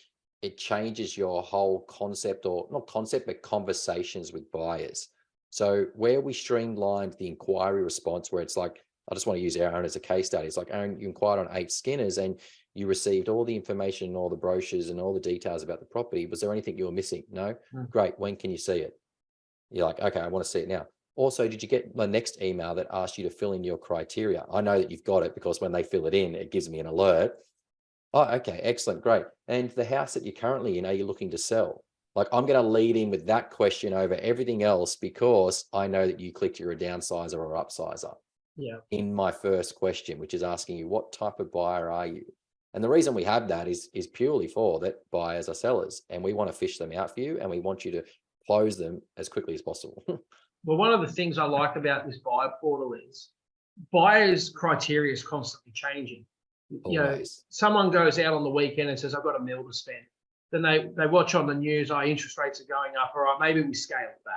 it changes your whole concept, or not concept, but conversations with buyers. So where we streamlined the inquiry response, where it's like, I just want to use Aaron as a case study. It's like, Aaron, you inquired on 8 Skinners and you received all the information and all the brochures and all the details about the property. Was there anything you were missing? No? Great. When can you see it? You're like, okay, I want to see it now. Also, did you get my next email that asked you to fill in your criteria? I know that you've got it because when they fill it in, it gives me an alert. Oh, okay, excellent, great. And the house that you're currently in, are you looking to sell? Like, I'm going to lead in with that question over everything else because I know that you clicked you're a downsizer or upsizer. Yeah. In my first question, which is asking you, what type of buyer are you? And the reason we have that is purely for that buyers are sellers, and we want to fish them out for you, and we want you to close them as quickly as possible. Well, one of the things I like about this buyer portal is buyers' criteria is constantly changing. You know, someone goes out on the weekend and says, I've got $1 million to spend. Then they watch on the news, interest rates are going up. All right, maybe we scale it back.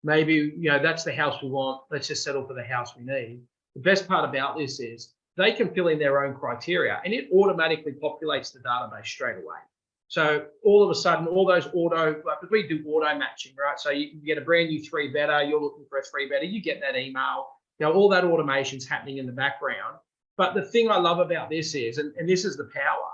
Maybe, that's the house we want. Let's just settle for the house we need. The best part about this is they can fill in their own criteria and it automatically populates the database straight away. So all of a sudden, all those because we do auto matching, right? So you get a brand new 3-bedder, you're looking for a 3-bedder, you get that email, all that automation's happening in the background. But the thing I love about this is, and this is the power,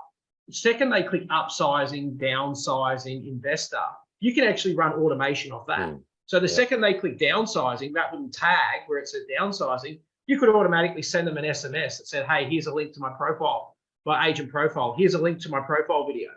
the second they click upsizing, downsizing, investor, you can actually run automation off that. So the second they click downsizing, that little tag where it says downsizing, you could automatically send them an SMS that said, hey, here's a link to my profile, my agent profile. Here's a link to my profile video.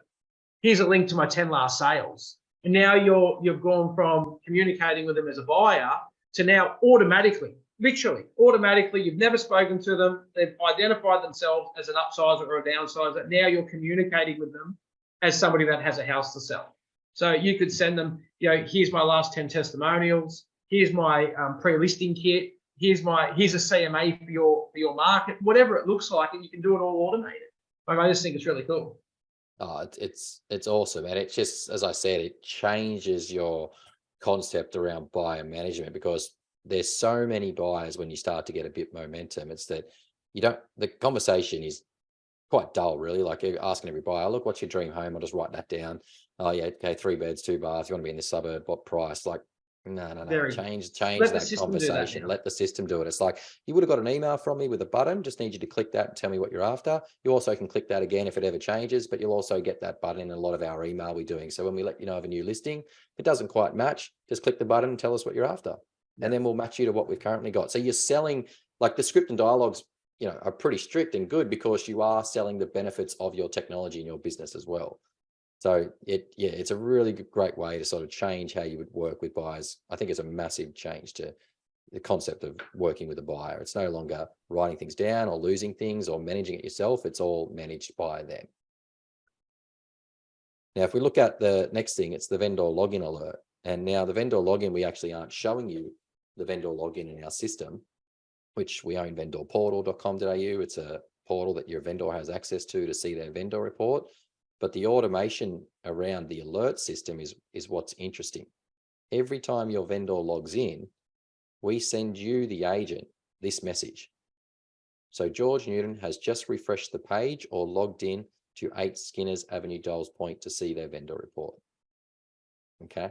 Here's a link to my 10 last sales. And now you've gone from communicating with them as a buyer to now automatically, literally automatically, you've never spoken to them. They've identified themselves as an upsizer or a downsizer. Now you're communicating with them as somebody that has a house to sell. So you could send them, here's my last 10 testimonials. Here's my pre-listing kit. Here's a CMA for your market, whatever it looks like, and you can do it all automated. I just think it's really cool. Oh, it's awesome. And it's just, as I said, it changes your concept around buyer management, because there's so many buyers when you start to get a bit momentum. It's that the conversation is quite dull, really. Like you're asking every buyer, look, what's your dream home? I'll just write that down. Oh yeah, okay, 3 beds, 2 baths. You want to be in this suburb? What price? Like, no. Change that conversation. Let the system do it. It's like, you would have got an email from me with a button. Just need you to click that and tell me what you're after. You also can click that again if it ever changes, but you'll also get that button in a lot of our email we're doing. So when we let you know of a new listing, if it doesn't quite match, just click the button and tell us what you're after. And then we'll match you to what we've currently got. So you're selling, like, the script and dialogues, are pretty strict and good because you are selling the benefits of your technology in your business as well. So it's a really great way to sort of change how you would work with buyers. I think it's a massive change to the concept of working with a buyer. It's no longer writing things down or losing things or managing it yourself. It's all managed by them. Now, if we look at the next thing, it's the vendor login alert. And now the vendor login, we actually aren't showing you the vendor login in our system, which we own vendorportal.com.au. It's a portal that your vendor has access to see their vendor report. But the automation around the alert system is what's interesting. Every time your vendor logs in, we send you, the agent, this message. So George Newton has just refreshed the page or logged in to 8 Skinners Avenue, Doles Point to see their vendor report. Okay.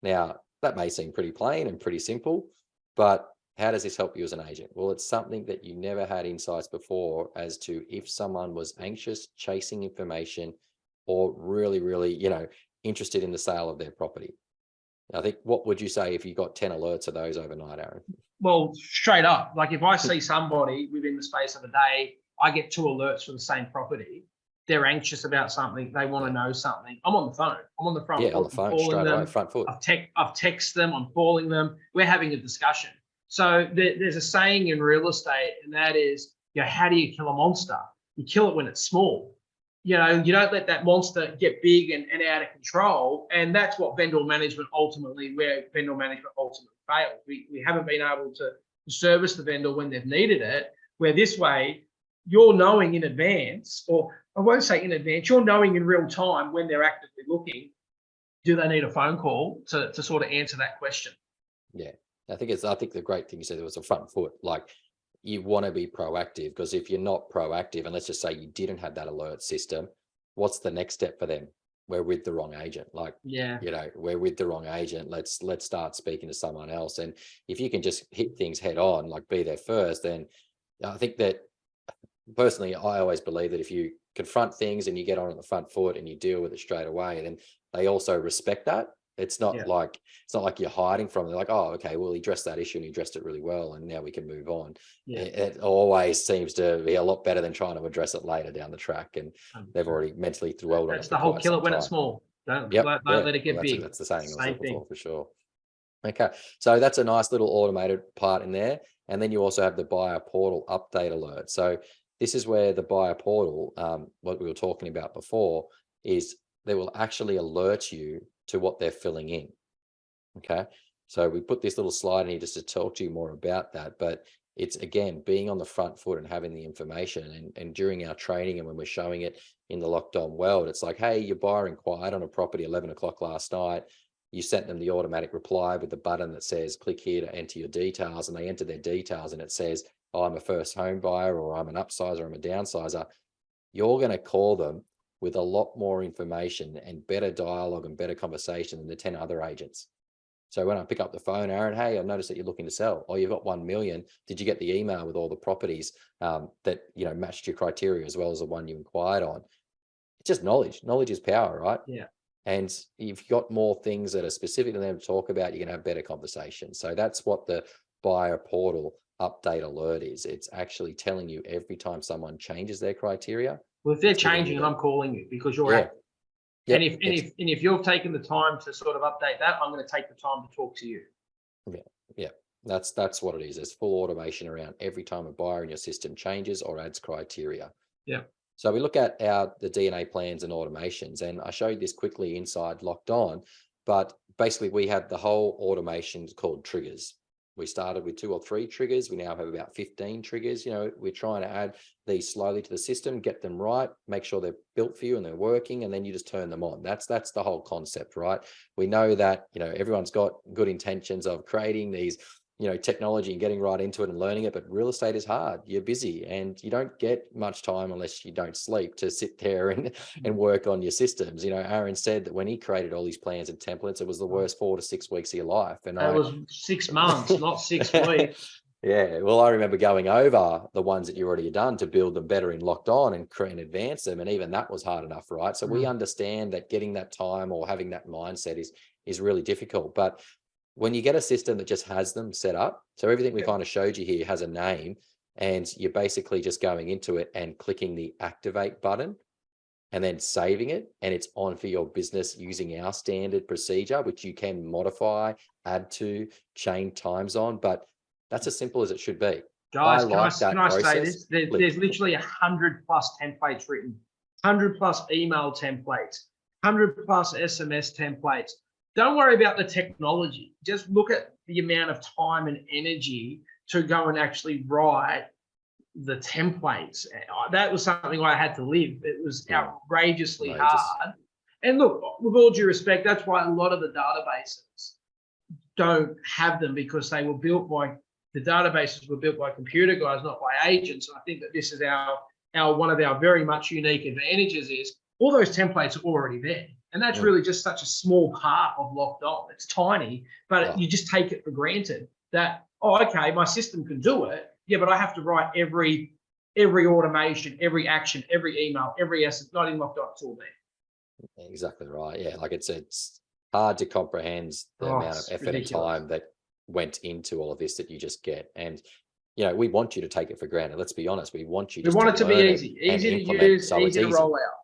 Now, that may seem pretty plain and pretty simple, but how does this help you as an agent? Well, it's something that you never had insights before as to if someone was anxious, chasing information, or really, really, interested in the sale of their property. I think, what would you say if you got 10 alerts of those overnight, Aaron? Well, straight up, like if I see somebody within the space of a day, I get 2 alerts for the same property. They're anxious about something. They want to know something. I'm on the phone. I'm on the front. Yeah, on the phone, straight away, front foot. I've texted them. I'm calling them. We're having a discussion. So there's a saying in real estate, and that is, how do you kill a monster? You kill it when it's small. You don't let that monster get big and out of control. And that's what vendor management ultimately fails. We haven't been able to service the vendor when they've needed it, where this way you're knowing in advance, or I won't say in advance, you're knowing in real time when they're actively looking, do they need a phone call to sort of answer that question? Yeah. I think the great thing you said, it was a front foot. Like, you want to be proactive, because if you're not proactive, and let's just say you didn't have that alert system, what's the next step for them? We're with the wrong agent. Like, Yeah. We're with the wrong agent. Let's start speaking to someone else. And if you can just hit things head on, like be there first, then I think that personally, I always believe that if you confront things and you get on the front foot and you deal with it straight away, then they also respect that. It's not like you're hiding from it. They're like, oh, okay, well, he addressed that issue and he addressed it really well, and now we can move on. It always seems to be a lot better than trying to address it later down the track, and they've already mentally dwelled on it. That's the whole kill it when it's small. Don't let it get big. That's the saying I was Same looking thing. for sure. Okay, so that's a nice little automated part in there. And then you also have the buyer portal update alert. So this is where the buyer portal, what we were talking about before, is they will actually alert you to what they're filling in. Okay, so we put this little slide in here just to talk to you more about that. But it's, again, being on the front foot and having the information. And during our training, and when we're showing it in the Locked On world, it's like, hey, your buyer inquired on a property 11 o'clock last night. You sent them the automatic reply with the button that says click here to enter your details, and they enter their details, and it says, oh, I'm a first home buyer, or I'm an upsizer, I'm a downsizer. You're going to call them with a lot more information and better dialogue and better conversation than the 10 other agents. So when I pick up the phone, Aaron, hey, I noticed that you're looking to sell. Oh, you've got 1 million. Did you get the email with all the properties that matched your criteria, as well as the one you inquired on? It's just knowledge. Knowledge is power, right? Yeah. And if you've got more things that are specific to them to talk about, you're going to have better conversations. So that's what the buyer portal update alert is. It's actually telling you every time someone changes their criteria. Well, if they're changing, and I'm calling you because you're active. And if you've taken the time to sort of update that, I'm going to take the time to talk to you. Yeah. That's what it is. There's full automation around every time a buyer in your system changes or adds criteria. Yeah. So we look at the DNA plans and automations, and I showed this quickly inside Locked On, but basically we have the whole automation called triggers. We started with 2 or 3 triggers. We now have about 15 triggers. We're trying to add these slowly to the system, get them right, make sure they're built for you and they're working, and then you just turn them on. That's the whole concept, right? We know that, everyone's got good intentions of creating these technology and getting right into it and learning it, but real estate is hard. You're busy and you don't get much time, unless you don't sleep, to sit there and work on your systems. Aaron said that when he created all these plans and templates, it was the worst 4 to 6 weeks of your life. And that was 6 months, not 6 weeks. Yeah, well, I remember going over the ones that you already done to build them better in Locked On and create and advance them, and even that was hard enough, right? So we understand that getting that time or having that mindset is really difficult. But when you get a system that just has them set up, so everything we kind of showed you here has a name, and you're basically just going into it and clicking the activate button and then saving it, and it's on for your business using our standard procedure, which you can modify, add to, change times on, but that's as simple as it should be. Guys, can I say this? There's literally 100 plus templates written, 100 plus email templates, 100 plus SMS templates. Don't worry about the technology. Just look at the amount of time and energy to go and actually write the templates. That was something I had to live. It was outrageously hard. And look, with all due respect, that's why a lot of the databases don't have them, because the databases were built by computer guys, not by agents. And I think that this is one of our very much unique advantages is all those templates are already there. And that's really just such a small part of Locked On. It's tiny, but you just take it for granted that, okay, my system can do it. Yeah, but I have to write every automation, every action, every email, every essence, not in Locked On, it's all there. Exactly right. Yeah, like it's hard to comprehend the amount of effort and time that went into all of this that you just get. And we want you to take it for granted. Let's be honest. We want you. We want it to be easy to use, so easy to roll out.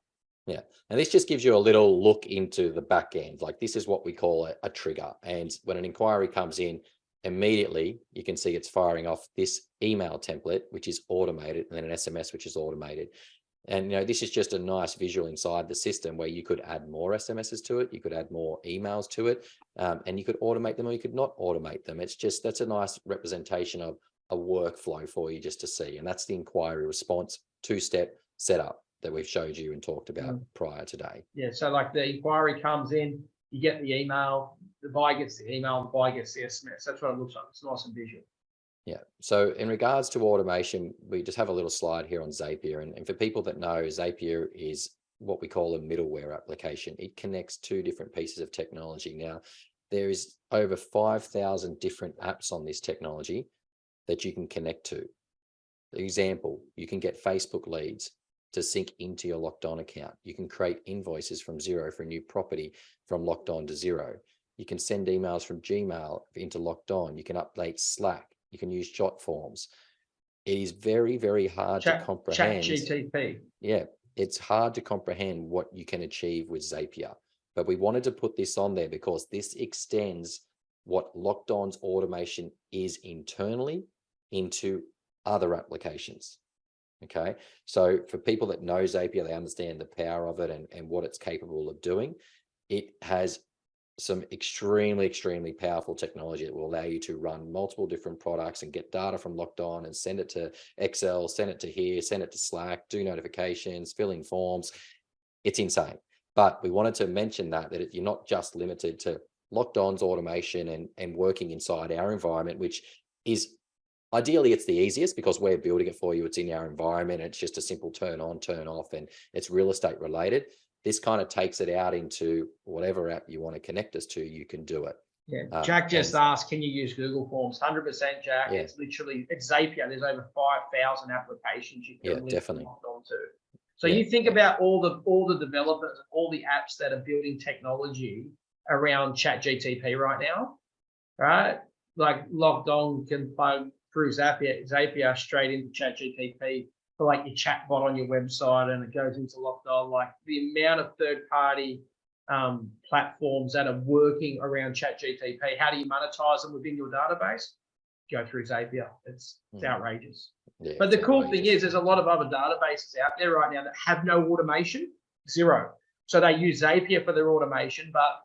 Yeah. And this just gives you a little look into the back end. Like, this is what we call a trigger. And when an inquiry comes in, immediately you can see it's firing off this email template, which is automated, and then an SMS, which is automated. And, this is just a nice visual inside the system where you could add more SMSs to it. You could add more emails to it, and you could automate them or you could not automate them. That's a nice representation of a workflow for you just to see. And that's the inquiry response two-step setup that we've showed you and talked about prior today. Yeah. So like the inquiry comes in, you get the email, the buyer gets the email, the buyer gets the SMS. That's what it looks like. It's nice and visual. Yeah. So in regards to automation, we just have a little slide here on Zapier. And for people that know, Zapier is what we call a middleware application. It connects two different pieces of technology. Now, there is over 5,000 different apps on this technology that you can connect to. For example, you can get Facebook leads to sync into your Locked On account. You can create invoices from zero for a new property from Locked On to Xero. You can send emails from Gmail into Locked On. You can update Slack. You can use jot forms. It is very, very hard to comprehend. ChatGTP. Yeah, it's hard to comprehend what you can achieve with Zapier. But we wanted to put this on there because this extends what Locked On's automation is internally into other applications. Okay, so for people that know Zapier, they understand the power of it and what it's capable of doing. It has some extremely, extremely powerful technology that will allow you to run multiple different products and get data from Locked On and send it to Excel, send it to here, send it to Slack, do notifications, fill in forms. It's insane. But we wanted to mention that you're not just limited to Locked On's automation and working inside our environment, which is ideally it's the easiest because we're building it for you. It's in our environment. It's just a simple turn on, turn off, and it's real estate related. This kind of takes it out into whatever app you want to connect us to, you can do it. Yeah. Jack just asked, can you use Google Forms? 100%, Jack. Yeah. It's Zapier. There's over 5,000 applications you can definitely Locked On to. So you think about all the developers, all the apps that are building technology around ChatGTP right now, right? Like Locked On can plug through Zapier straight into ChatGTP for like your chat bot on your website, and it goes into Locked On. Like the amount of third-party platforms that are working around ChatGTP, how do you monetize them within your database? Go through Zapier. It's outrageous. Yeah, but the cool thing is there's a lot of other databases out there right now that have no automation, zero. So they use Zapier for their automation, but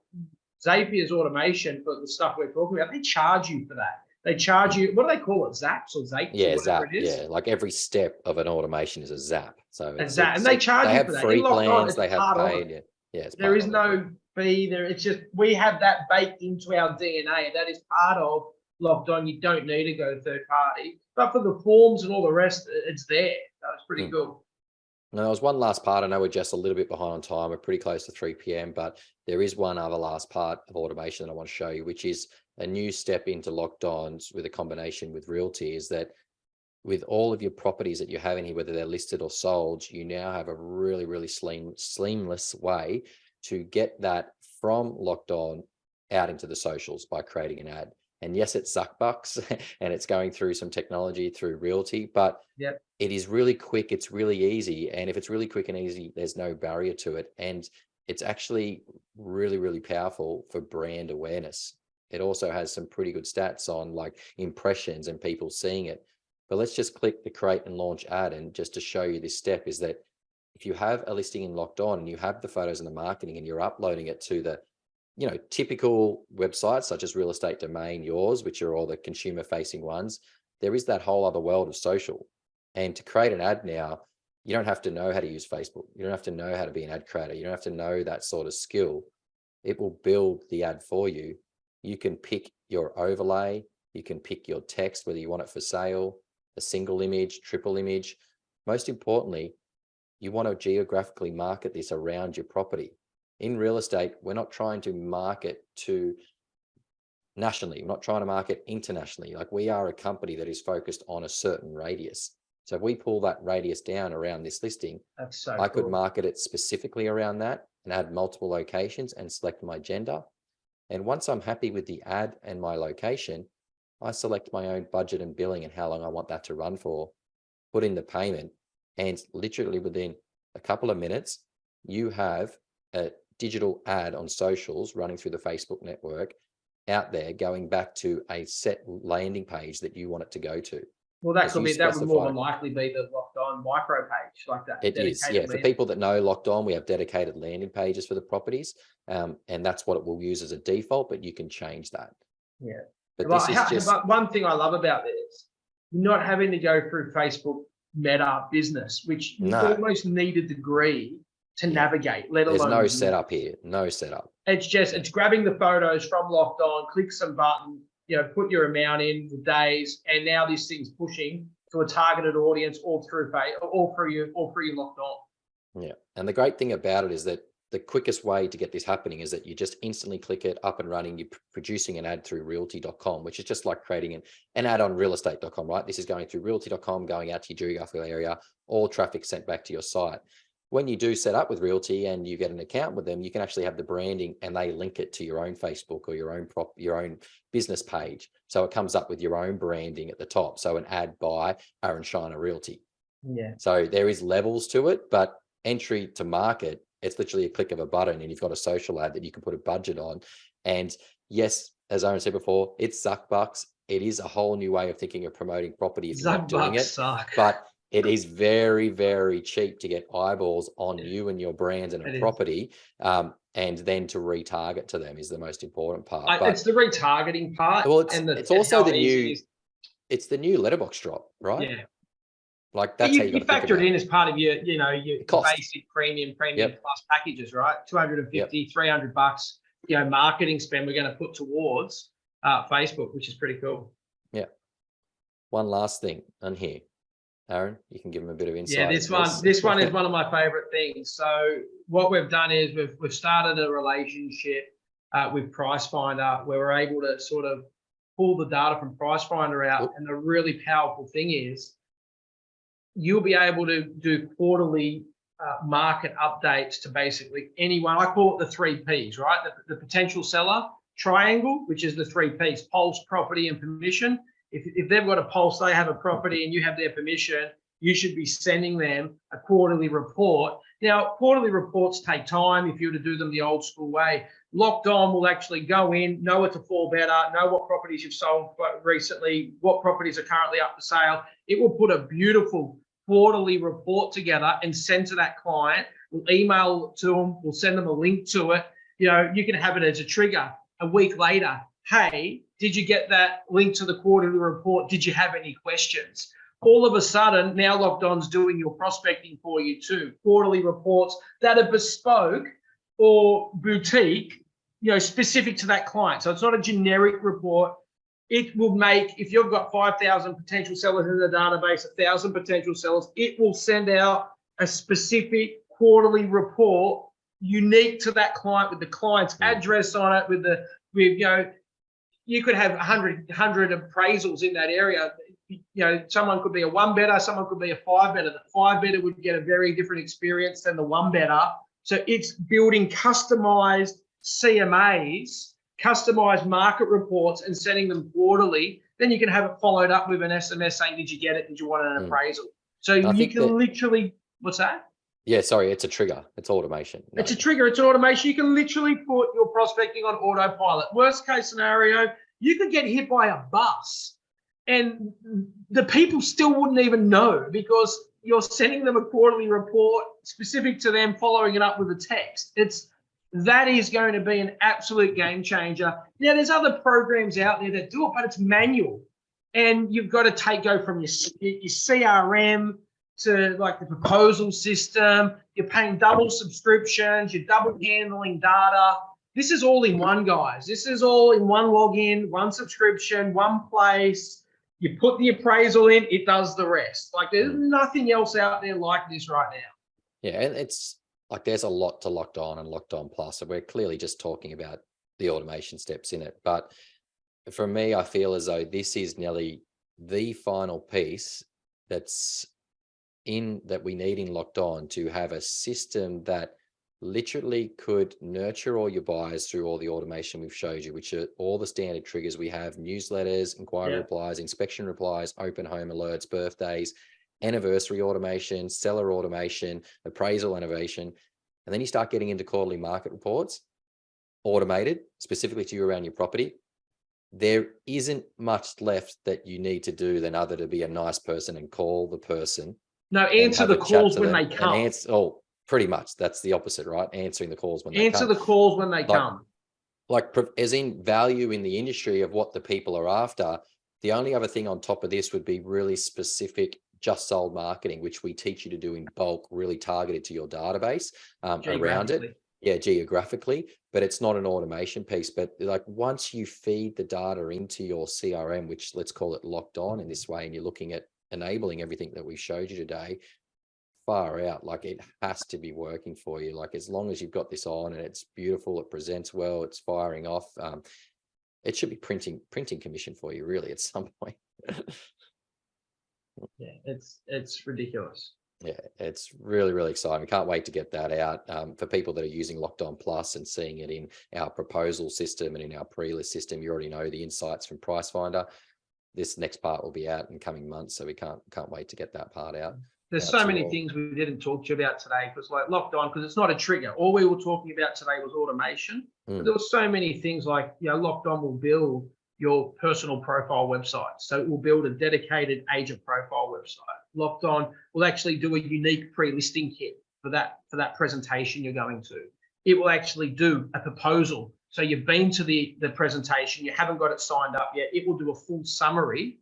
Zapier's automation for the stuff we're talking about, they charge you for that. They charge you, what do they call it? Zaps or Zapes or whatever Zap, it is? Yeah, like every step of an automation is a zap. So and they charge you for that. They have free plans, they have paid. There is no fee there. It's just we have that baked into our DNA. That is part of Locked On. You don't need to go third party. But for the forms and all the rest, it's there. That's pretty cool. Now, there was one last part. I know we're just a little bit behind on time. We're pretty close to 3 p.m., but there is one other last part of automation that I want to show you, which is a new step into Locked On's with a combination with Realty, is that with all of your properties that you have in here, whether they're listed or sold, you now have a really, really seamless way to get that from Locked On out into the socials by creating an ad. And yes, it's $Zuckbucks and it's going through some technology through Realty, but it is really quick. It's really easy. And if it's really quick and easy, there's no barrier to it. And it's actually really, really powerful for brand awareness. It also has some pretty good stats on like impressions and people seeing it. But let's just click the create and launch ad. And just to show you this step is that if you have a listing in Locked On and you have the photos and the marketing and you're uploading it to the typical websites such as Real Estate Domain, yours, which are all the consumer facing ones, there is that whole other world of social. And to create an ad now, you don't have to know how to use Facebook. You don't have to know how to be an ad creator. You don't have to know that sort of skill. It will build the ad for you. You can pick your overlay. You can pick your text, whether you want it for sale, a single image, triple image. Most importantly, you want to geographically market this around your property. In real estate, we're not trying to market to nationally. We're not trying to market internationally. Like, we are a company that is focused on a certain radius. So if we pull that radius down around this listing, I could market it specifically around that and add multiple locations and select my gender. And once I'm happy with the ad and my location, I select my own budget and billing and how long I want that to run for, put in the payment, and literally within a couple of minutes, you have a digital ad on socials running through the Facebook network out there going back to a set landing page that you want it to go to. Well, that Because could you be, that would more specify than likely be the Locked On micro page, like that it is, dedicated yeah. For landing. people that know Locked On, we have dedicated landing pages for the properties, and that's what it will use as a default, but you can change that. Yeah. But Well, this is just but one thing I love about this, not having to go through Facebook Meta Business, which you no, almost need a degree to yeah. navigate, let There's alone no use. setup here, no setup. It's just, Yeah. it's grabbing the photos from Locked On, click some button, you know, put your amount in, the days, and now this thing's pushing to a targeted audience all through you Locked On. Yeah, and the great thing about it is that the quickest way to get this happening is that you just instantly click it, up and running. You're producing an ad through realty.com, which is just like creating an ad on realestate.com, right? This is going through realty.com, going out to your geographical area, all traffic sent back to your site. When you do set up with Realty and you get an account with them, you can actually have the branding and they link it to your own Facebook or your own business page. So it comes up with your own branding at the top. So an ad by Aaron Shiner Realty. Yeah. So there is levels to it, but entry to market, it's literally a click of a button and you've got a social ad that you can put a budget on. And yes, as Aaron said before, it's Zuck bucks. It is a whole new way of thinking of promoting property if you're not doing it. Suck. But it is very, very cheap to get eyeballs on you and your brand and a property, and then to retarget to them is the most important part. But it's the retargeting part. Well, it's also the new, it's the new letterbox drop, right? Yeah. Like that's how you factor it in as part of your, you know, your basic premium plus packages, right? 250, $300, you know, marketing spend we're going to put towards Facebook, which is pretty cool. Yeah. One last thing on here, Aaron, you can give them a bit of insight. Yeah, this one is one of my favorite things. So what we've done is we've started a relationship with Price Finder where we're able to sort of pull the data from Price Finder out. And the really powerful thing is you'll be able to do quarterly market updates to basically anyone. I call it the 3 Ps, right? The potential seller triangle, which is the 3 Ps, pulse, property, and permission. If they've got a pulse, they have a property, and you have their permission, you should be sending them a quarterly report. Now, quarterly reports take time if you were to do them the old school way. Locked On will actually go in, know what to fall better, know what properties you've sold recently, what properties are currently up for sale. It will put a beautiful quarterly report together and send to that client. We'll email it to them. We'll send them a link to it. You know, you can have it as a trigger a week later. Hey, did you get that link to the quarterly report? Did you have any questions? All of a sudden, now Locked On's doing your prospecting for you too. Quarterly reports that are bespoke or boutique, you know, specific to that client. So it's not a generic report. It will make, if you've got 5,000 potential sellers in the database, 1,000 potential sellers, it will send out a specific quarterly report unique to that client with the client's address on it, with you know, you could have 100 appraisals in that area. You know, someone could be a 1-better, someone could be a 5-better. The 5-better would get a very different experience than the 1-better. So it's building customized CMAs, customized market reports, and sending them quarterly. Then you can have it followed up with an SMS saying, did you get it? Did you want an appraisal? So you can literally, what's that? Yeah, sorry, it's a trigger. It's automation. No. It's a trigger. It's automation. You can literally put your prospecting on autopilot. Worst case scenario, you could get hit by a bus and the people still wouldn't even know because you're sending them a quarterly report specific to them, following it up with a text. That is going to be an absolute game changer. Now, there's other programs out there that do it, but it's manual. And you've got to go from your CRM to like the proposal system. You're paying double subscriptions. You're double handling data. This is all in one, guys. This is all in one login, one subscription, one place. You put the appraisal in, it does the rest. Like there's nothing else out there like this right now. Yeah, and it's like there's a lot to Locked On and Locked On Plus. So we're clearly just talking about the automation steps in it. But for me, I feel as though this is nearly the final piece that we need in Locked On to have a system that literally could nurture all your buyers through all the automation we've showed you, which are all the standard triggers we have: newsletters, inquiry replies, inspection replies, open home alerts, birthdays, anniversary automation, seller automation, appraisal innovation. And then you start getting into quarterly market reports, automated specifically to you around your property. there isn't much left that you need to do than other to be a nice person and call the person No, and answer have the a chat calls to when them they and come. answer. Oh, pretty much that's the opposite, right? Answering the calls when they Answer come. the calls when they Like, come. as in value in the industry of what the people are after. The only other thing on top of this would be really specific just sold marketing, which we teach you to do in bulk, really targeted to your database around it. Geographically. Yeah, geographically, but it's not an automation piece. But like once you feed the data into your CRM, which let's call it locked on in this way, and you're looking at enabling everything that we showed you today, far out, like it has to be working for you. Like as long as you've got this on and it's beautiful, it presents well, it's firing off, it should be printing commission for you really at some point. Yeah, it's ridiculous. Yeah, it's really, really exciting. We can't wait to get that out for people that are using Locked On Plus and seeing it in our proposal system and in our pre-list system. You already know the insights from Price Finder. This next part will be out in coming months, so we can't wait to get that part out. There's so to many all. things we didn't talk to you about today because like Locked On, because it's not a trigger. All we were talking about today was automation. But there were so many things like, Locked On will build your personal profile website. So it will build a dedicated agent profile website. Locked On will actually do a unique pre-listing kit for that presentation you're going to. It will actually do a proposal. So you've been to the presentation, you haven't got it signed up yet. It will do a full summary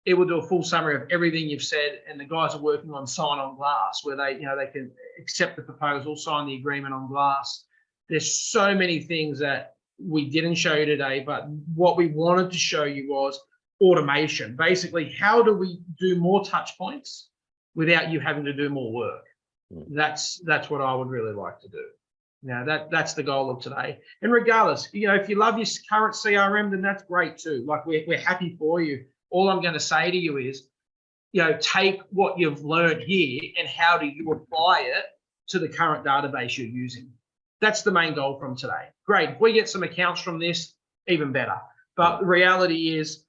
of everything you've said, and the guys are working on sign on glass where they can accept the proposal, sign the agreement on glass. There's so many things that we didn't show you today, but what we wanted to show you was automation. Basically, how do we do more touch points without you having to do more work? That's what I would really like to do. Now that's the goal of today. And regardless, if you love your current CRM, then that's great too. Like we're happy for you. All I'm going to say to you is, take what you've learned here and how do you apply it to the current database you're using. That's the main goal from today. Great. If we get some accounts from this, even better. But the reality is,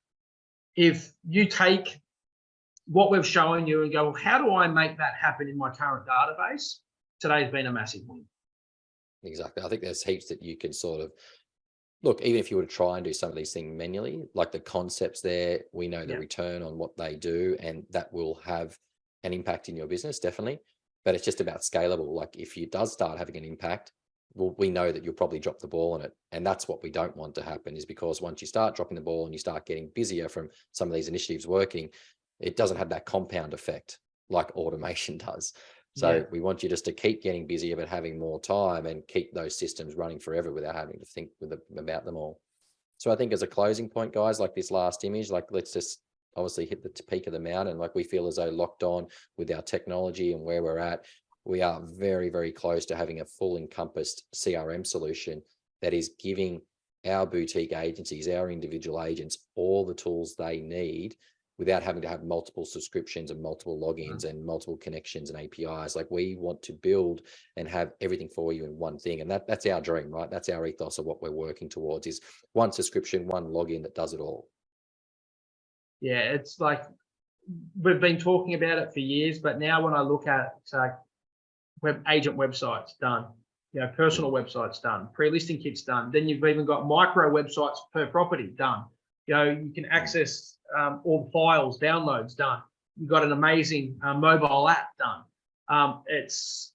if you take what we've shown you and go, well, how do I make that happen in my current database? Today's been a massive win. Exactly. I think there's heaps that you can sort of look, even if you were to try and do some of these things manually, like the concepts there, we know the return on what they do, and that will have an impact in your business, definitely. But it's just about scalable. Like if it does start having an impact, well, we know that you'll probably drop the ball on it. And that's what we don't want to happen, is because once you start dropping the ball and you start getting busier from some of these initiatives working, it doesn't have that compound effect like automation does. So we want you just to keep getting busier, but having more time and keep those systems running forever without having to think about them all. So I think as a closing point, guys, like this last image, like let's just obviously hit the peak of the mountain. Like we feel as though Locked On with our technology and where we're at, we are very, very close to having a full encompassed CRM solution that is giving our boutique agencies, our individual agents, all the tools they need without having to have multiple subscriptions and multiple logins and multiple connections and APIs. Like we want to build and have everything for you in one thing. And that's our dream, right? That's our ethos of what we're working towards, is one subscription, one login that does it all. Yeah, it's like we've been talking about it for years, but now when I look at agent websites done, personal websites done, pre-listing kits done, then you've even got micro websites per property done. You can access all the files, downloads done. You've got an amazing mobile app done. It's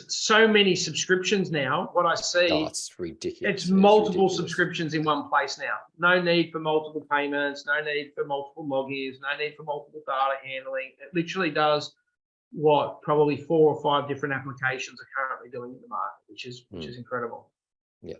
so many subscriptions now. What I see, it's ridiculous. It's multiple subscriptions in one place now. No need for multiple payments, no need for multiple logins, no need for multiple data handling. It literally does what probably 4 or 5 different applications are currently doing in the market, which is incredible. Yeah.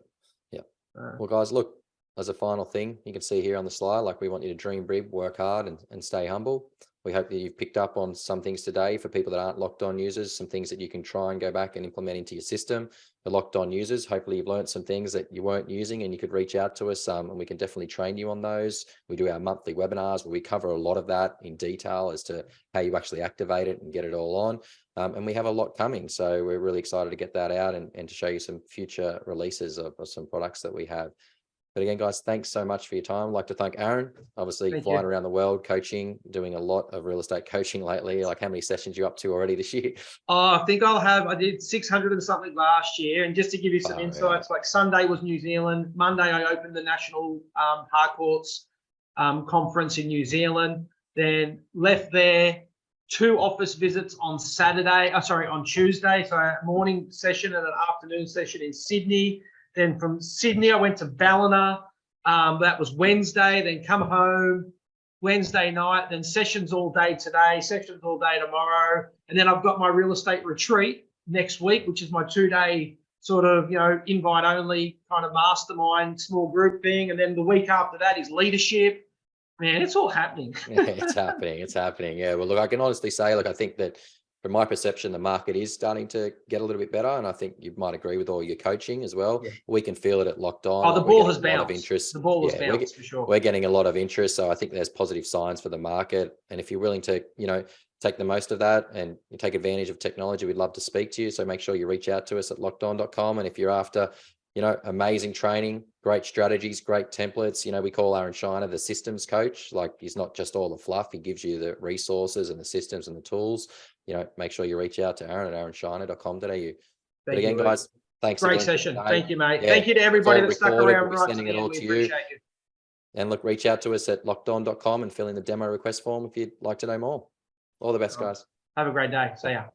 Well, guys, look, as a final thing, you can see here on the slide, like we want you to dream big, work hard, and stay humble. We hope that you've picked up on some things today for people that aren't Locked On users, some things that you can try and go back and implement into your system. The Locked On users, hopefully you've learned some things that you weren't using and you could reach out to us and we can definitely train you on those. We do our monthly webinars where we cover a lot of that in detail as to how you actually activate it and get it all on. And we have a lot coming. So we're really excited to get that out and to show you some future releases of some products that we have. But again, guys, thanks so much for your time. I'd like to thank Aaron, obviously Thank flying you. around the world, coaching, doing a lot of real estate coaching lately. Like, how many sessions you up to already this year? I think I did 600 and something last year. And just to give you some insights, like Sunday was New Zealand. Monday, I opened the National Harcourts Conference in New Zealand. Then left there, 2 office visits on on Tuesday. So a morning session and an afternoon session in Sydney. Then from Sydney, I went to Ballina. That was Wednesday. Then come home Wednesday night. Then sessions all day today, sessions all day tomorrow. And then I've got my real estate retreat next week, which is my 2-day sort of, invite only kind of mastermind small group thing. And then the week after that is leadership. Man, it's all happening. Yeah, it's happening. It's happening. Yeah. Well, look, I can honestly say, I think that from my perception, the market is starting to get a little bit better. And I think you might agree with all your coaching as well. Yeah. We can feel it at Locked On. Oh, the Like, we're ball getting has a lot of bounced. interest. The ball has Yeah, bounced for sure. We're getting a lot of interest. So I think there's positive signs for the market. And if you're willing to, take the most of that and you take advantage of technology, we'd love to speak to you. So make sure you reach out to us at lockedon.com. And if you're after, amazing training, great strategies, great templates, we call Aaron Shiner the systems coach. Like, he's not just all the fluff. He gives you the resources and the systems and the tools. Make sure you reach out to Aaron at aaronshiner.com.au. But again, guys, thanks Great again. session. Thank you, mate. Yeah, Thank you to everybody that it's stuck all recorded. around We'll be right sending to it the all end. We to you. appreciate you. And look, reach out to us at lockedon.com and fill in the demo request form if you'd like to know more. All the best, guys. Have a great day. See ya.